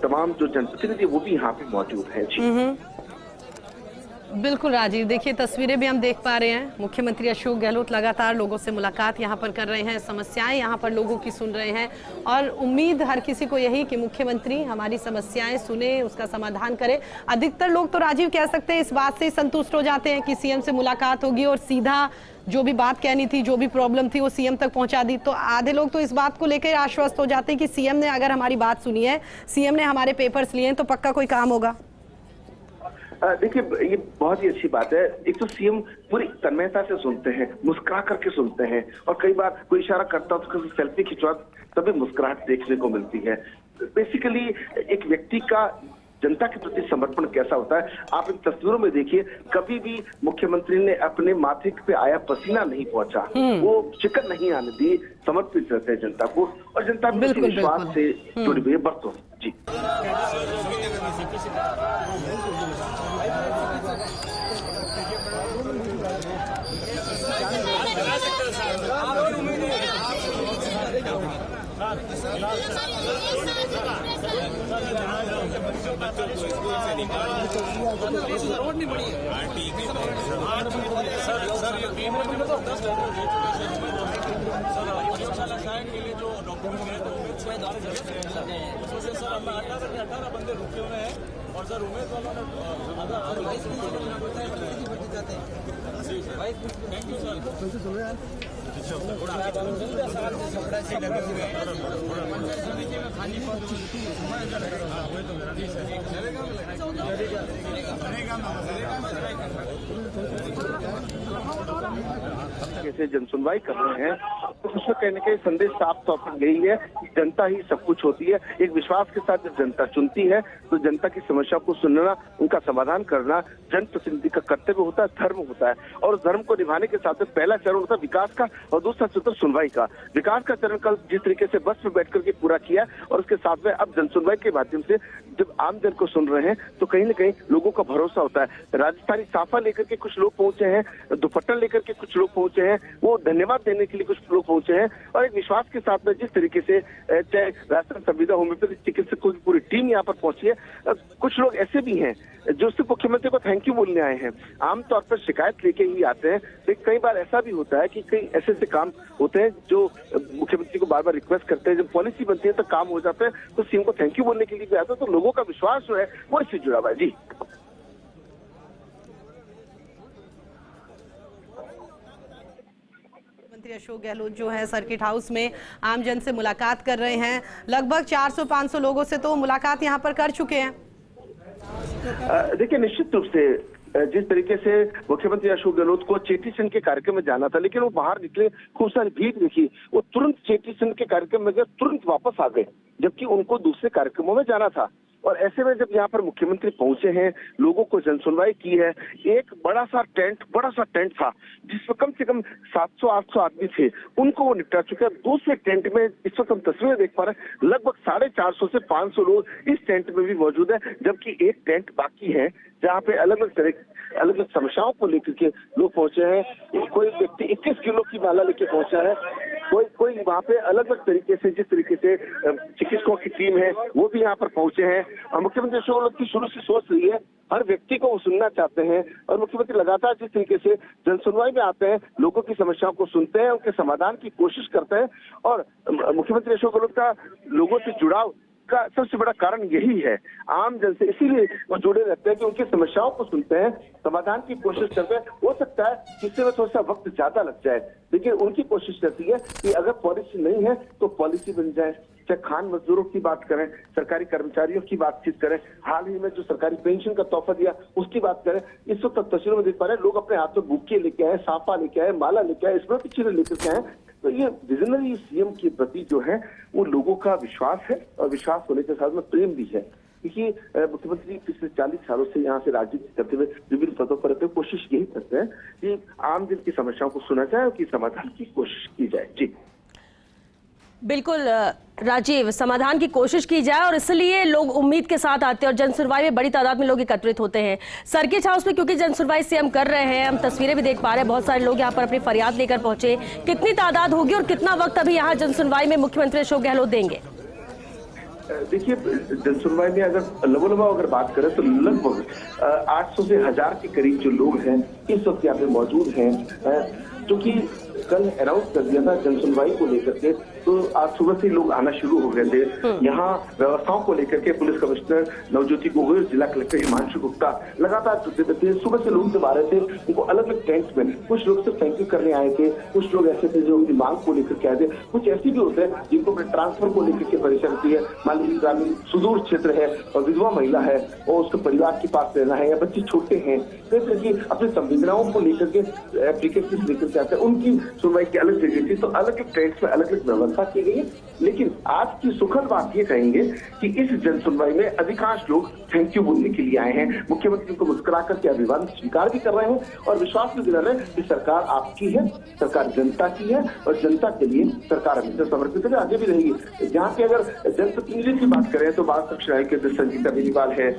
तमाम जो जनप्रतिनिधि वो भी यहाँ पे मौजूद है। जी बिल्कुल राजीव, देखिए तस्वीरें भी हम देख पा रहे हैं। मुख्यमंत्री अशोक गहलोत लगातार लोगों से मुलाकात यहाँ पर कर रहे हैं, समस्याएं यहाँ पर लोगों की सुन रहे हैं और उम्मीद हर किसी को यही कि मुख्यमंत्री हमारी समस्याएं सुने, उसका समाधान करे। अधिकतर लोग तो राजीव कह सकते हैं इस बात से संतुष्ट हो जाते हैं कि सीएम से मुलाकात होगी और सीधा जो भी बात कहनी थी, जो भी प्रॉब्लम थी वो सीएम तक पहुंचा दी। तो आधे लोग तो इस बात को लेकर आश्वस्त हो जाते हैं कि सीएम ने अगर हमारी बात सुनी है, सीएम ने हमारे पेपर्स लिए हैं तो पक्का कोई काम होगा। देखिए, ये बहुत ही अच्छी बात है। एक तो सीएम पूरी तन्मयता से सुनते हैं, मुस्कुरा करके सुनते हैं, और कई बार कोई इशारा करता हो तो सेल्फी खिंचवा तभी मुस्कुराहट देखने को मिलती है। बेसिकली एक व्यक्ति का जनता के प्रति समर्पण कैसा होता है, आप इन तस्वीरों में देखिए, कभी भी मुख्यमंत्री ने अपने माथे पे आया पसीना नहीं पहुंचा, वो शिकन नहीं आने दी, समर्पित रहते हैं जनता को, और जनता भी उसी विश्वास से जुड़ी हुई है बरसों। जी अठारह बंदे रुके हुए हैं और सर उमेश वालों ने थैंक यू सर। कैसे जनसुनवाई कर रहे हैं, तो उसमें कहीं ना कहीं संदेश साफ तौर पर यही है कि जनता ही सब कुछ होती है। एक विश्वास के साथ जब जनता चुनती है तो जनता की समस्या को सुनना, उनका समाधान करना जनप्रतिनिधि का कर्तव्य होता है, धर्म होता है। और उस धर्म को निभाने के साथ पहला चरण होता है विकास का, और दूसरा चरण सुनवाई का। विकास का चरण कल जिस तरीके से बस में बैठ करके पूरा किया, और उसके साथ में अब जनसुनवाई के माध्यम से जब आम जन को सुन रहे हैं तो कहीं ना कहीं लोगों का भरोसा होता है। राजस्थानी साफा लेकर के कुछ लोग पहुंचे हैं, दुपट्टा लेकर के कुछ लोग पहुंचे हैं, वो धन्यवाद देने के लिए कुछ लोग पहुंचे हैं, और एक विश्वास के साथ में जिस तरीके से चाहे राजस्थान संविदा होम्योपैथिक चिकित्सकों की पूरी टीम यहाँ पर पहुंची है। कुछ लोग ऐसे भी हैं जो सिर्फ मुख्यमंत्री को थैंक यू बोलने आए हैं, आमतौर पर शिकायत लेके ही आते हैं। लेकिन कई बार ऐसा भी होता है कि कई ऐसे काम होते हैं जो मुख्यमंत्री को बार बार रिक्वेस्ट करते हैं, जब पॉलिसी बनती है तो काम हो जाता है, तो सीएम को थैंक यू बोलने के लिए भी आता है। तो लोगों का विश्वास जो है वो इससे जुड़ा हुआ है। जी मंत्री अशोक गहलोत जो है सर्किट हाउस में आमजन से मुलाकात कर रहे हैं। लगभग 400-500 लोगों से तो मुलाकात यहां पर कर चुके हैं। देखिए, निश्चित रूप से जिस तरीके से मुख्यमंत्री अशोक गहलोत को चेटी चंद के कार्यक्रम में जाना था, लेकिन वो बाहर निकले, खूब सारी भीड़ देखी, वो तुरंत चेटी चंद के कार्यक्रम में गए, तुरंत वापस आ गए, जबकि उनको दूसरे कार्यक्रमों में जाना था। और ऐसे में जब यहाँ पर मुख्यमंत्री पहुंचे हैं, लोगों को जनसुनवाई की है, एक बड़ा सा टेंट था जिसमें कम से कम 700-800 आदमी थे, उनको वो निपटा चुके हैं। दूसरे टेंट में इस वक्त हम तस्वीरें देख पा रहे हैं, लगभग 450 से 500 लोग इस टेंट में भी मौजूद है, जबकि एक टेंट बाकी है जहाँ पे अलग अलग समस्याओं को लेकर के लोग पहुंचे हैं। कोई व्यक्ति 21 किलो की माला लेके पहुंचा है, कोई वहाँ पे अलग अलग तरीके से, जिस तरीके से चिकित्सकों की टीम है वो भी यहाँ पर पहुंचे हैं। और मुख्यमंत्री अशोक गहलोत की शुरू से सोच रही है, हर व्यक्ति को वो सुनना चाहते हैं, और मुख्यमंत्री लगातार जिस तरीके से जनसुनवाई में आते हैं, लोगों की समस्याओं को सुनते हैं, उनके समाधान की कोशिश करते हैं। और मुख्यमंत्री अशोक गहलोत का लोगों से जुड़ाव का सबसे बड़ा कारण यही है, आम जन से इसीलिए वो जुड़े रहते हैं कि उनकी समस्याओं को सुनते हैं, समाधान की कोशिश करते हैं। हो सकता है किसी में थोड़ा सा वक्त ज्यादा लग जाए, लेकिन उनकी कोशिश रहती है कि अगर पॉलिसी नहीं है तो पॉलिसी बन जाए। चाहे खान मजदूरों की बात करें, सरकारी कर्मचारियों की बातचीत करें, हाल ही में जो सरकारी पेंशन का तोहफा दिया उसकी बात करें, इस वक्त तस्वीरों में देख पा रहे हैं लोग अपने हाथ में बुके लेके आए, साफा लेके आए, माला लेके आए, स्मृति चिन्ह लेकर के आए। तो ये विजनरी सीएम के प्रति जो है वो लोगों का विश्वास है, और विश्वास होने के साथ में प्रेम भी है, क्योंकि मुख्यमंत्री पिछले 40 सालों से यहाँ से राजनीति करते हुए विभिन्न पदों पर रहते हुए कोशिश यही करते हैं कि आम जन की समस्याओं को सुना जाए और उनकी समाधान की कोशिश की जाए। जी बिल्कुल राजीव, समाधान की कोशिश की जाए, और इसलिए लोग उम्मीद के साथ आते हैं और जनसुनवाई में बड़ी तादाद में लोग एकत्रित होते हैं। सर्किट हाउस में क्योंकि जनसुनवाई से हम कर रहे हैं, हम तस्वीरें भी देख पा रहे हैं, बहुत सारे लोग यहाँ पर अपनी फरियाद लेकर पहुंचे। कितनी तादाद होगी और कितना वक्त अभी यहाँ जनसुनवाई में मुख्यमंत्री अशोक गहलोत देंगे? देखिए, जनसुनवाई में अगर लबोलबा अगर बात करें तो लगभग 800 से 1000 के करीब जो लोग हैं इस वक्त यहाँ पे मौजूद हैं, जो कि कल अनाउंस कर दिया था जन सुनवाई को लेकर के, तो आज सुबह से लोग आना शुरू हो गए थे। यहाँ व्यवस्थाओं को लेकर के पुलिस कमिश्नर नवज्योति गोगोई, जिला कलेक्टर हिमांशु गुप्ता लगातार जुटे थे। सुबह से लोग जब आ रहे थे उनको अलग अलग टेंट में, कुछ लोग सिर्फ थैंक यू करने आए थे, कुछ लोग ऐसे थे जो अपनी मांग को लेकर के आए थे, कुछ ऐसे भी होते हैं जिनको अपने ट्रांसफर को लेकर के परेशानी है। मान लीजिए ग्रामीण सुदूर क्षेत्र है और विधवा महिला है और उसके परिवार के पास रहना है, या बच्चे छोटे हैं, कई तरह की अपनी संवेदनाओं को लेकर के एप्लीकेशन लेकर के आते हैं, उनकी सुनवाई की अलग जगह थी। तो अलग अलग ट्रेंड्स में अलग अलग व्यवस्था की गई है। लेकिन आज की सुखद बात ये कहेंगे कि इस जन सुनवाई में अधिकांश लोग थैंक यू बोलने के लिए आए हैं। मुख्यमंत्री को मुस्कुरा करके अभिवादन स्वीकार भी कर रहे हैं और विश्वास भी दिला रहे हैं कि सरकार आपकी है, सरकार जनता की है और जनता के लिए सरकार हमेशा समर्पित है, आगे भी रहेगी। जहाँ पे अगर जनप्रतिनिधि की बात करें तो बाल संरक्षण आयोग के अध्यक्ष संगीता बेनीवाल है,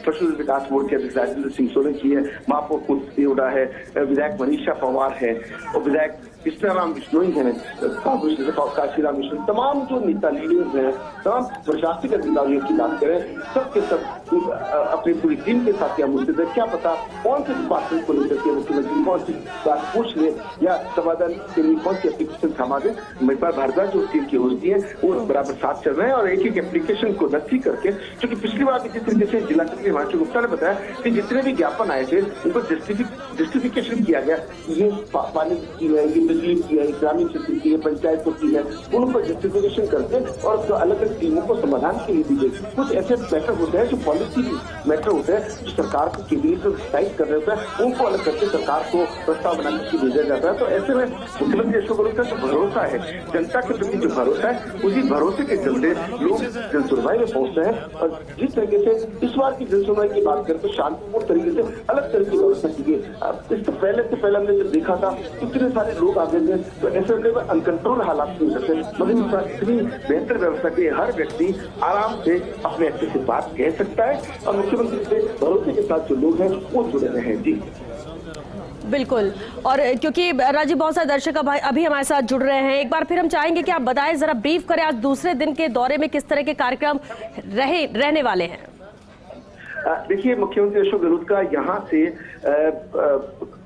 पशु विकास बोर्ड के अध्यक्ष राजेंद्र सिंह सोलंकी है, महापौर कुलदीप देवड़ा है, विधायक मनीषा पवार है और विधायक कृष्णाराम बिश्नोई है, काशीराम बिश्नोई, तमाम जो नेता लीडर्स हैं, तमाम प्रशासनिक अधिकारियों की बात करें, सबके सब अपनी पूरी टीम के साथ यहाँ मुस्तैद है। क्या पता कौन से डिपार्टमेंट को लेकर के मुख्यमंत्री कौन सी बात पूछ ले या समाधान के लिए कौन सी एप्लीकेशन थमा दे। महिपा भारद्वाज जो टीम की होती है वो बराबर साथ चल रहे हैं और एक एक एप्लीकेशन को नक्की करके, क्योंकि पिछली बार जिस तरीके से जिला कलेक्टर हिमांशु गुप्ता ने बताया कि जितने भी ज्ञापन आए थे उनको जस्टिफिकेशन किया गया, ये पानी की है, ये बिजली की है, ग्रामीण क्षेत्र की है, पंचायत की है, उनको जस्टिफिकेशन करके और उसको अलग अलग टीमों को समाधान के लिए दी गई। कुछ ऐसे मैटर होते हैं जो पॉलिसी मैटर होते हैं जो सरकार को कैबिनेट में डिसाइड कर रहे होते हैं, उनको अलग करके सरकार को प्रस्ताव बना करके भेजा जाता है। तो ऐसे में मुख्यमंत्री अशोक गहलोत का जो भरोसा है, जनता के प्रति जो भरोसा है, उसी भरोसे के चलते लोग जन सुनवाई में पहुंचते हैं। और जिस तरीके से इस बार की जन सुनवाई की बात करें तो शांतिपूर्ण तरीके से अलग तरह की व्यवस्था की गई। इससे पहले हमने जब देखा था इतने सारे लोग आ गए थे तो ऐसे में अनकंट्रोल हालात नहीं सकते, मगर इतनी बेहतर व्यवस्था की हर व्यक्ति आराम से अपने अच्छे से बात कह सकता है और मुख्यमंत्री से भरोसे के साथ जो लोग हैं वो जुड़े रहे हैं। जी बिल्कुल। और क्योंकि राजीव बहुत सारे दर्शक अभी हमारे साथ जुड़ रहे हैं, एक बार फिर हम चाहेंगे कि आप बताएं, जरा ब्रीफ करें, आज दूसरे दिन के दौरे में किस तरह के कार्यक्रम रहने वाले हैं। देखिए, मुख्यमंत्री अशोक गहलोत का यहाँ से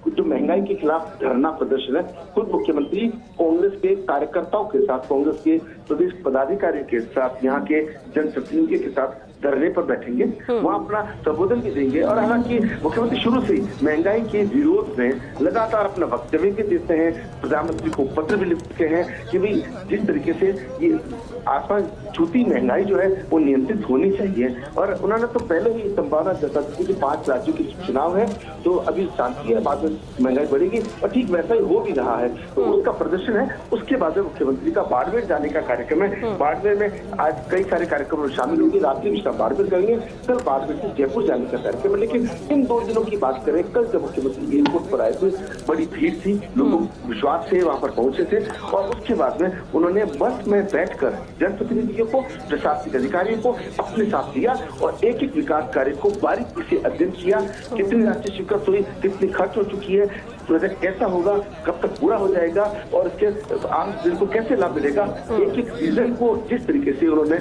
जो महंगाई के खिलाफ धरना प्रदर्शन है, खुद मुख्यमंत्री कांग्रेस के कार्यकर्ताओं के साथ, कांग्रेस के प्रदेश पदाधिकारियों के साथ, यहाँ के जनप्रतिनिधियों के साथ धरने पर बैठेंगे, वहाँ अपना संबोधन भी देंगे। और हालांकि मुख्यमंत्री शुरू से ही महंगाई के विरोध में लगातार अपना वक्तव्य भी देते हैं, प्रधानमंत्री को पत्र भी लिखते हैं कि भाई जिस तरीके से ये आसमान छूती महंगाई जो है वो नियंत्रित होनी चाहिए। और उन्होंने तो पहले ही संभावना जता दी कि 5 राज्यों के चुनाव है तो अभी शांति है, बाद में महंगाई बढ़ेगी, और ठीक वैसा ही हो भी रहा है। तो उसका प्रदर्शन है। उसके बाद में मुख्यमंत्री का बाड़मेर जाने का कार्यक्रम है। बाड़मेर में आज कई सारे कार्यक्रम में शामिल होंगे, रात्रि में बाड़मेर करेंगे, कल बाड़मेर से जयपुर जाने का कार्यक्रम है। लेकिन इन 2 दिनों की बात करें, कल जब मुख्यमंत्री एयरपोर्ट पर आए थे बड़ी भीड़ थी, लोगों विश्वास से वहां पर पहुंचे थे और उसके बाद में उन्होंने बस में बैठकर जनप्रतिनिधियों को, प्रशासनिक अधिकारियों को अपने साथ लिया और एक एक विकास कार्य को बारीकी से अध्ययन किया। कितनी राशि स्वीकृत हुई, कितनी खर्च हो चुकी है, प्रोजेक्ट कैसा होगा, कब तक पूरा हो जाएगा और इसके आम जन को कैसे लाभ मिलेगा। एक एक रीजन को जिस तरीके से उन्होंने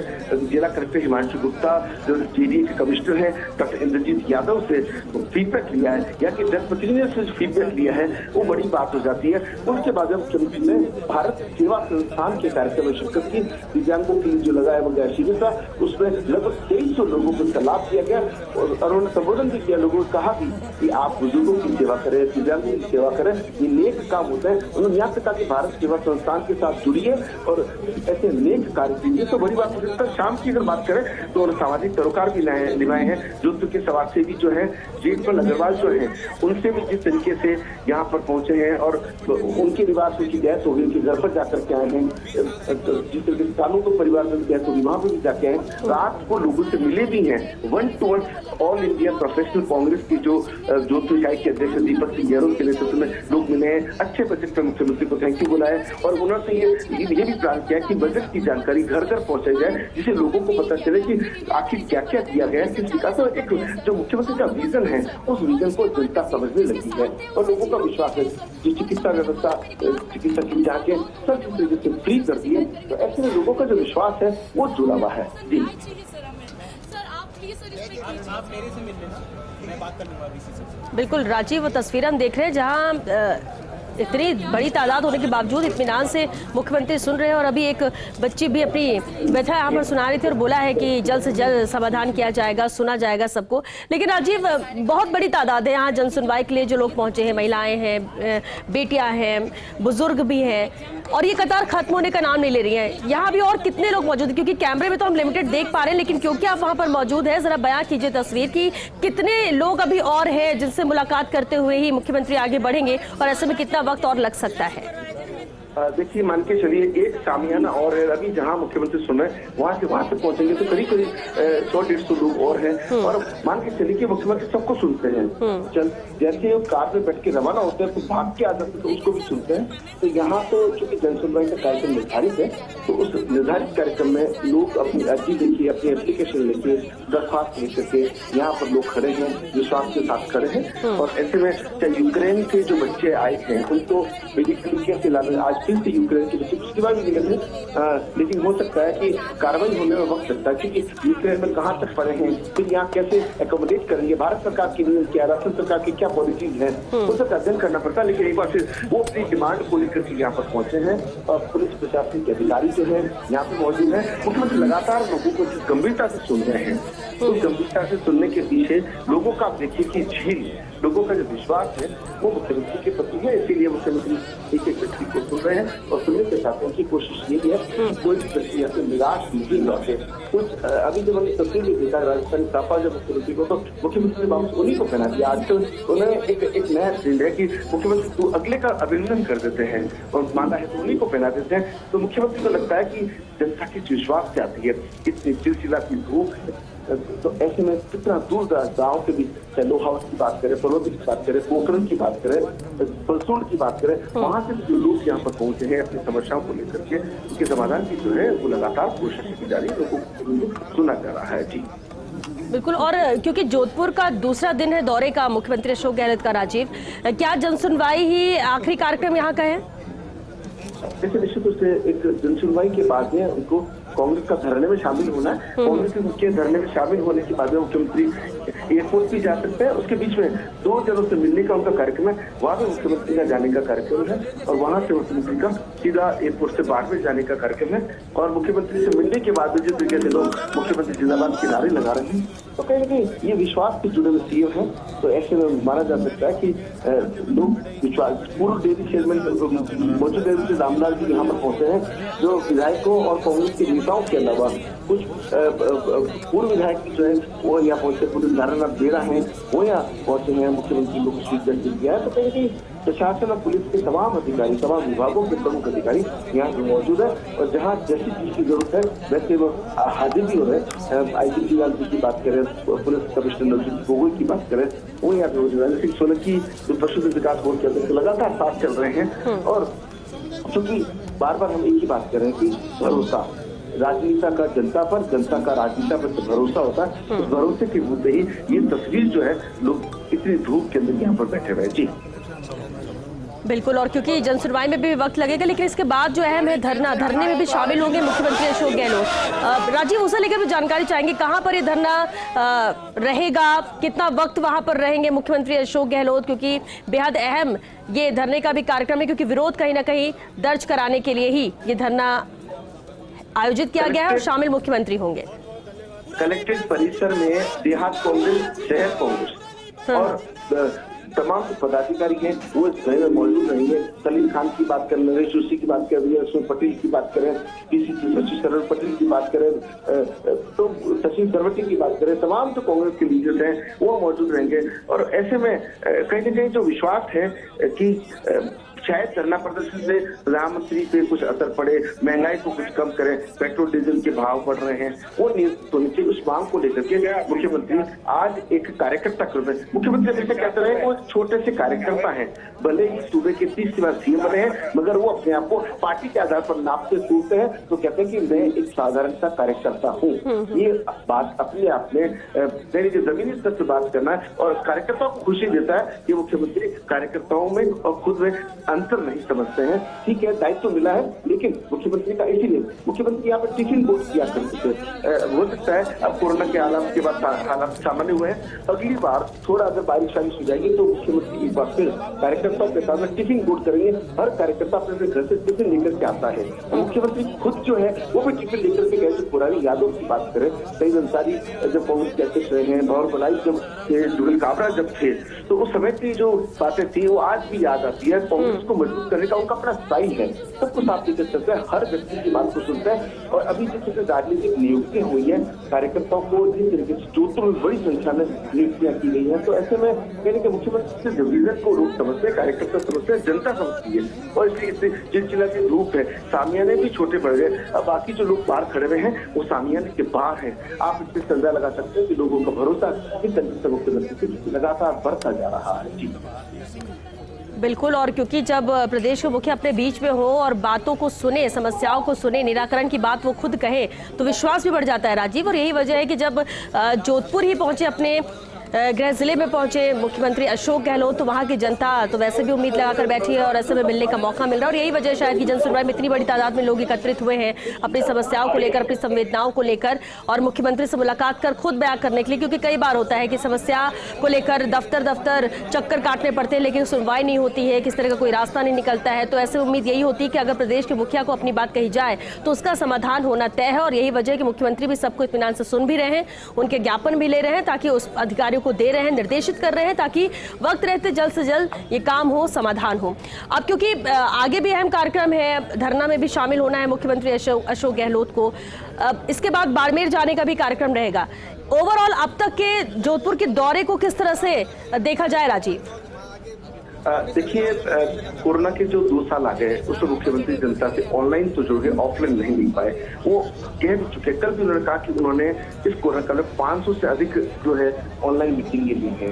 जिला कलेक्टर हिमांशु गुप्ता, जो जेडीए के कमिश्नर है डॉक्टर इंद्रजीत यादव से फीडबैक लिया है या कि जनप्रतिनिधियों से फीडबैक लिया है, वो बड़ी बात हो जाती है। उसके बाद मुख्यमंत्री ने भारत सेवा संस्थान के कार्यक्रम में शिरकत की। दिव्यांगों के लिए जो लगाया गया शिविर था उसमें लगभग 2300 लोगों को इसका लाभ दिया गया और उन्होंने संबोधन भी किया। लोगों ने कहा भी कि आप बुजुर्गों की सेवा करें, दिव्यांगों की सेवा करें, ये नेक काम होता है। उन्होंने यहाँ से कहा कि भारत सेवा संस्थान के साथ जुड़िए और ऐसे नेक कार्य कीजिए, तो बड़ी बात हो सकता है। शाम की अगर बात करें तो उन्होंने सामाजिक सरोकार भी निभाए हैं। जोधपुर के समाज सेवी जो है जेठमल अग्रवाल जो है, उनसे भी जिस तरीके से यहाँ पर पहुंचे हैं और उनके निवास उनकी डेथ हो गई, उनके घर पर जाकर के आए हैं। जिस तरीके से कानून को परिवार में डेथ होगी वहां पर भी जाके आए, रात को लोगों से मिले भी हैं। 1-to-1 all India professional Congress की जो जोधपुर इकाई के अध्यक्ष दीपक सिंह गहलोत के नेतृत्व में लोग मिले हैं। अच्छे बजट पर मुख्यमंत्री को थैंक यू बुलाया और उन्होंने ये भी प्लान किया कि बजट की जानकारी घर घर पहुंचाई जाए, जिससे लोगों को पता चले कि आखिर क्या क्या किया गया है, किस विकास। एक जो मुख्यमंत्री का विजन है उस विजन को जनता समझने लगी है और लोगों का विश्वास है। जो चिकित्सा व्यवस्था, चिकित्सा की जांचें सब जिस तरीके से फ्री कर दी है, तो ऐसे में लोगों का जो विश्वास है वो जुड़ा हुआ है। जी आप मेरे से मिल लेना, मैं बात कर लूंगा। बिल्कुल राजीव, वो तस्वीरें हम देख रहे हैं जहां इतनी बड़ी तादाद होने के बावजूद इत्मीनान से मुख्यमंत्री सुन रहे हैं। और अभी एक बच्ची भी अपनी व्यथा यहाँ पर सुना रही थी और बोला है कि जल्द से जल्द समाधान किया जाएगा, सुना जाएगा सबको। लेकिन राजीव, बहुत बड़ी तादाद है यहाँ जन सुनवाई के लिए जो लोग पहुंचे हैं, महिलाएं हैं, बेटियां हैं, बुजुर्ग भी हैं, और ये कतार खत्म होने का नाम नहीं ले रही है। यहाँ भी और कितने लोग मौजूद हैं? क्योंकि कैमरे में तो हम लिमिटेड देख पा रहे हैं, लेकिन क्योंकि आप वहाँ पर मौजूद हैं, जरा बयां कीजिए तस्वीर की कितने लोग अभी और हैं जिनसे मुलाकात करते हुए ही मुख्यमंत्री आगे बढ़ेंगे, और ऐसे में कितना वक्त और लग सकता है? देखिए, मान के चलिए एक सामियाना और है। अभी जहां मुख्यमंत्री सुन रहे हैं वहां से पहुंचेंगे तो करीब 100-150 लोग और हैं। और मान के चलिए कि मुख्यमंत्री सबको सुनते हैं। चल जैसे वो कार में बैठ के रवाना होते हैं तो भाग के आ जाते तो उसको भी सुनते हैं। तो यहाँ तो चूंकि जन सुनवाई का कार्यक्रम निर्धारित है, तो उस निर्धारित कार्यक्रम में लोग अपनी अर्जी लेके, अपनी एप्लीकेशन लेके, दरख्वास्त लेकर के यहाँ पर लोग खड़े हैं, विश्वास के साथ खड़े हैं। और ऐसे में चाहे यूक्रेन के जो बच्चे आए हैं उनको मेडिकल केयर से लाने, आज फिर से यूक्रेन के बच्चे पिछली बार भी मिले थे, लेकिन हो सकता है कि कार्रवाई होने में वक्त लगता है, क्योंकि यूक्रेन में कहाँ तक पड़े हैं, फिर यहाँ कैसे एकोमोडेट करेंगे, भारत सरकार की नीति क्या, राजस्थान सरकार की क्या पॉलिसीज है, उसका अध्ययन करना पड़ता है। लेकिन एक बार फिर वो अपनी डिमांड को लेकर के यहाँ पर पहुंचे हैं और पुलिस प्रशासन के अधिकारी जो है यहाँ पे मौजूद है। मुख्यमंत्री लगातार लोगों को जिस गंभीरता से सुन रहे हैं, उस गंभीरता से सुनने के पीछे लोगों का आप देखिए कि झील, लोगों का जो विश्वास है वो मुख्यमंत्री के प्रति है। इसीलिए मुख्यमंत्री एक एक व्यक्ति को सुन रहे हैं और सुनने के साथ उनकी कोशिश ये है कि कोई भी व्यक्ति यहाँ से निराश नहीं लौटे। कुछ अभी जब हमने तस्वीर भी देखा राजस्थान सापा जब मुख्यमंत्री को, तो मुख्यमंत्री ने वापस उन्हीं को पहना दिया। आज तो उन्होंने एक नया ट्रेंड है कि मुख्यमंत्री तो अगले का अभिनंदन कर देते हैं और माना है तो उन्हीं को पहना देते हैं। तो मुख्यमंत्री को लगता है कि जनता की विश्वास से आती है, इतनी सिलसिला की धूप है, तो ऐसे में कितना दूर दराज गाँव के बीच, चाहे लोहा हाउस की बात करें, पलोदी की बात करें, पोखरण की बात करें, परसूल की बात करें, वहां से जो लोग यहाँ पर पहुंचे हैं अपनी समस्याओं को लेकर के, उनके समाधान की जो है वो लगातार कोशिश की जा रही है, लोगों को सुना जा रहा है। जी बिल्कुल। और क्योंकि जोधपुर का दूसरा दिन है दौरे का मुख्यमंत्री अशोक गहलोत का, राजीव, क्या जनसुनवाई ही आखिरी कार्यक्रम यहाँ का है? देखिए, निश्चित रूप से एक जनसुनवाई के बाद में उनको कांग्रेस का धरने में शामिल होना है। कांग्रेस के धरने में शामिल होने के बाद में मुख्यमंत्री एयरपोर्ट भी जा सकते हैं। उसके बीच में 2 जनों से मिलने का उनका कार्यक्रम है, वहां भी मुख्यमंत्री का जाने का कार्यक्रम है और वहां से मुख्यमंत्री का सीधा एयरपोर्ट से बाड़मेर जाने का कार्यक्रम है। और मुख्यमंत्री से मिलने के बाद जिस तरीके से लोग मुख्यमंत्री जिंदाबाद के नारे लगा रहे हैं, तो कहीं ना कहीं ये विश्वास से जुड़े हुए सीएम है। तो ऐसे में माना जा सकता है कि लोग विश्वास, पूर्व डेयरी चेयरमैन मौजूद रामलाल जी यहाँ पर पहुंचे हैं, जो विधायकों और कांग्रेस के नेताओं के अलावा कुछ पूर्व विधायक जो है वो यहाँ पहुंचे, पुलिस नारायण बेरा है वो यहाँ पहुंचे हैं, मुख्यमंत्री को स्वीकृत किया है। तो कहीं कहीं प्रशासन और पुलिस के तमाम अधिकारी, तमाम विभागों के प्रमुख अधिकारी यहाँ पे मौजूद है और जहाँ जैसी चीज की जरूरत है वैसे वो हाजिर भी हो रहे हैं। आईजीपी लाल जी की बात करें, पुलिस कमिश्नर गोगोई की बात करें, वो यहाँ पे मौजूद है। सोलंकी जो पशु विकास बोर्ड के अध्यक्ष लगातार साथ चल रहे हैं। और क्योंकि बार बार हम एक ही बात कर रहे हैं कि भरोसा, राजनीति का जनता पर, जनता का राजनीति पर भरोसा होता है। उस भरोसे के मुद्दे ही ये तस्वीर जो है, लोग इतनी धूप के अंदर यहाँ पर बैठे हुए। जी बिल्कुल। और क्योंकि जनसुनवाई में भी वक्त लगेगा, लेकिन इसके बाद जो अहम है धरने में भी शामिल होंगे मुख्यमंत्री अशोक गहलोत। राजीव, उसे लेकर भी जानकारी चाहेंगे, कहां पर ये धरना रहेगा, कितना वक्त वहां पर रहेंगे मुख्यमंत्री अशोक गहलोत, क्योंकि बेहद अहम ये धरने का भी कार्यक्रम है, क्योंकि विरोध कहीं ना कहीं दर्ज कराने के लिए ही ये धरना आयोजित किया गया है और शामिल मुख्यमंत्री होंगे। कलेक्ट्रेट परिसर में देहात कांग्रेस, शहर कांग्रेस और तमाम पदाधिकारी हैं वो इस में मौजूद रहेंगे। सलीम खान की बात करें, नरेश जोशी की बात करें, अशोक पटेल की बात करें, पीसीसी सचिव शरण पटेल की बात करें, तो सचिव सरवटी की बात करें, तमाम जो कांग्रेस के लीडर्स हैं वो मौजूद रहेंगे। और ऐसे में कहीं ना कहीं जो विश्वास है कि शायद धरना प्रदर्शन से प्रधानमंत्री पे कुछ असर पड़े, महंगाई को कुछ कम करें, पेट्रोल डीजल के भाव बढ़ रहे हैं, वो नियंत्रित होनी चाहिए। उस मांग को लेकर के मुख्यमंत्री आज एक कार्यकर्ता कर रहे हैं। मुख्यमंत्री हमेशा कहते रहे वो छोटे से कार्यकर्ता हैं, भले ही सूबे के 30 बार सीएम बने हैं, मगर वो अपने आप को पार्टी के आधार पर नापते सूझते हैं, तो कहते हैं कि मैं एक साधारण सा कार्यकर्ता हूँ। ये बात अपने आप में जमीनी स्तर से बात करना है और कार्यकर्ताओं को खुशी देता है कि मुख्यमंत्री कार्यकर्ताओं में और खुद में अंतर नहीं समझते हैं। ठीक है, दायित्व तो मिला है, लेकिन मुख्यमंत्री का इसीलिए मुख्यमंत्री यहाँ पर टिफिन बोर्ड किया करते थे। हो सकता है अब कोरोना के हालात के बाद हालात सामान्य हुए हैं, अगली बार थोड़ा अगर बारिश वारिश हो जाएगी तो तो मुख्यमंत्री एक बार फिर कार्यकर्ताओं के साथ में टिफिन कोड करेंगे। हर कार्यकर्ता अपने घर से टिफिन लेकर के आता है। मुख्यमंत्री खुद जो है वो भी टिफिन लेकर के गए। जो पुरानी यादों की बात करें, सईद अंसारी जब कांग्रेस के अध्यक्ष रहे हैं, भंवर बनाई जब जुगल काबरा जब थे, तो उस समय की जो बातें थी वो आज भी याद आती है। कांग्रेस को मजबूत करने का उनका अपना स्टाइल है, सब कुछ आप लेकर चलते हैं, हर व्यक्ति की बात को सुनते हैं। और अभी जिस तरह राजनीतिक नियुक्तियां हुई है, कार्यकर्ताओं को जिस तरीके से जोधपुर में बड़ी संख्या में नियुक्तियां की गई है, तो ऐसे में कहने के मुख्यमंत्री से डिवीजन को लोग समझते हैं, कार्यकर्ता समझते हैं, जनता समझती है। और इसलिए इतनी चिलचिलाती धूप है, सामियाने भी छोटे पड़ गए। अब बाकी जो लोग बाहर खड़े हुए हैं वो सामियाने के बाहर हैं। आप इससे अंदाजा लगा सकते हैं कि लोगों का भरोसा किस तरीके से मुख्यमंत्री से लगातार बढ़ता जा रहा है। जी बिल्कुल, और क्योंकि जब प्रदेश के मुखिया अपने बीच में हो और बातों को सुने, समस्याओं को सुने, निराकरण की बात वो खुद कहे, तो विश्वास भी बढ़ जाता है राजीव। और यही वजह है कि जब जोधपुर ही पहुंचे, अपने गृह जिले में पहुंचे मुख्यमंत्री अशोक गहलोत, तो वहां की जनता तो वैसे भी उम्मीद लगाकर बैठी है और ऐसे में मिलने का मौका मिल रहा है। और यही वजह शायद कि जन सुनवाई में इतनी बड़ी तादाद में लोग एकत्रित हुए हैं अपनी समस्याओं को लेकर, अपनी संवेदनाओं को लेकर, और मुख्यमंत्री से मुलाकात कर खुद बयान करने के लिए। क्योंकि कई बार होता है कि समस्या को लेकर दफ्तर चक्कर काटने पड़ते हैं, लेकिन सुनवाई नहीं होती है, किस तरह का कोई रास्ता नहीं निकलता है। तो ऐसे उम्मीद यही होती है कि अगर प्रदेश के मुखिया को अपनी बात कही जाए तो उसका समाधान होना तय है। और यही वजह है कि मुख्यमंत्री भी सबको इत्मीनान से सुन भी रहे हैं, उनके ज्ञापन भी ले रहे हैं, ताकि उस अधिकारियों को दे रहे हैं, निर्देशित कर रहे हैं, ताकि वक्त रहते जल्द से जल्द ये काम हो, समाधान हो। अब क्योंकि आगे भी अहम कार्यक्रम है, धरना में भी शामिल होना है मुख्यमंत्री अशोक गहलोत को, इसके बाद बाड़मेर जाने का भी कार्यक्रम रहेगा। ओवरऑल अब तक के जोधपुर के दौरे को किस तरह से देखा जाए राजीव? देखिए, कोरोना के जो 2 साल आ गए उसमें मुख्यमंत्री जनता से ऑनलाइन तो जुड़ गए, ऑफलाइन नहीं मिल पाए। वो कह भी चुके, कल भी उन्होंने कहा कि उन्होंने इस कोरोना काल में 500 से अधिक जो है ऑनलाइन मीटिंग ली है,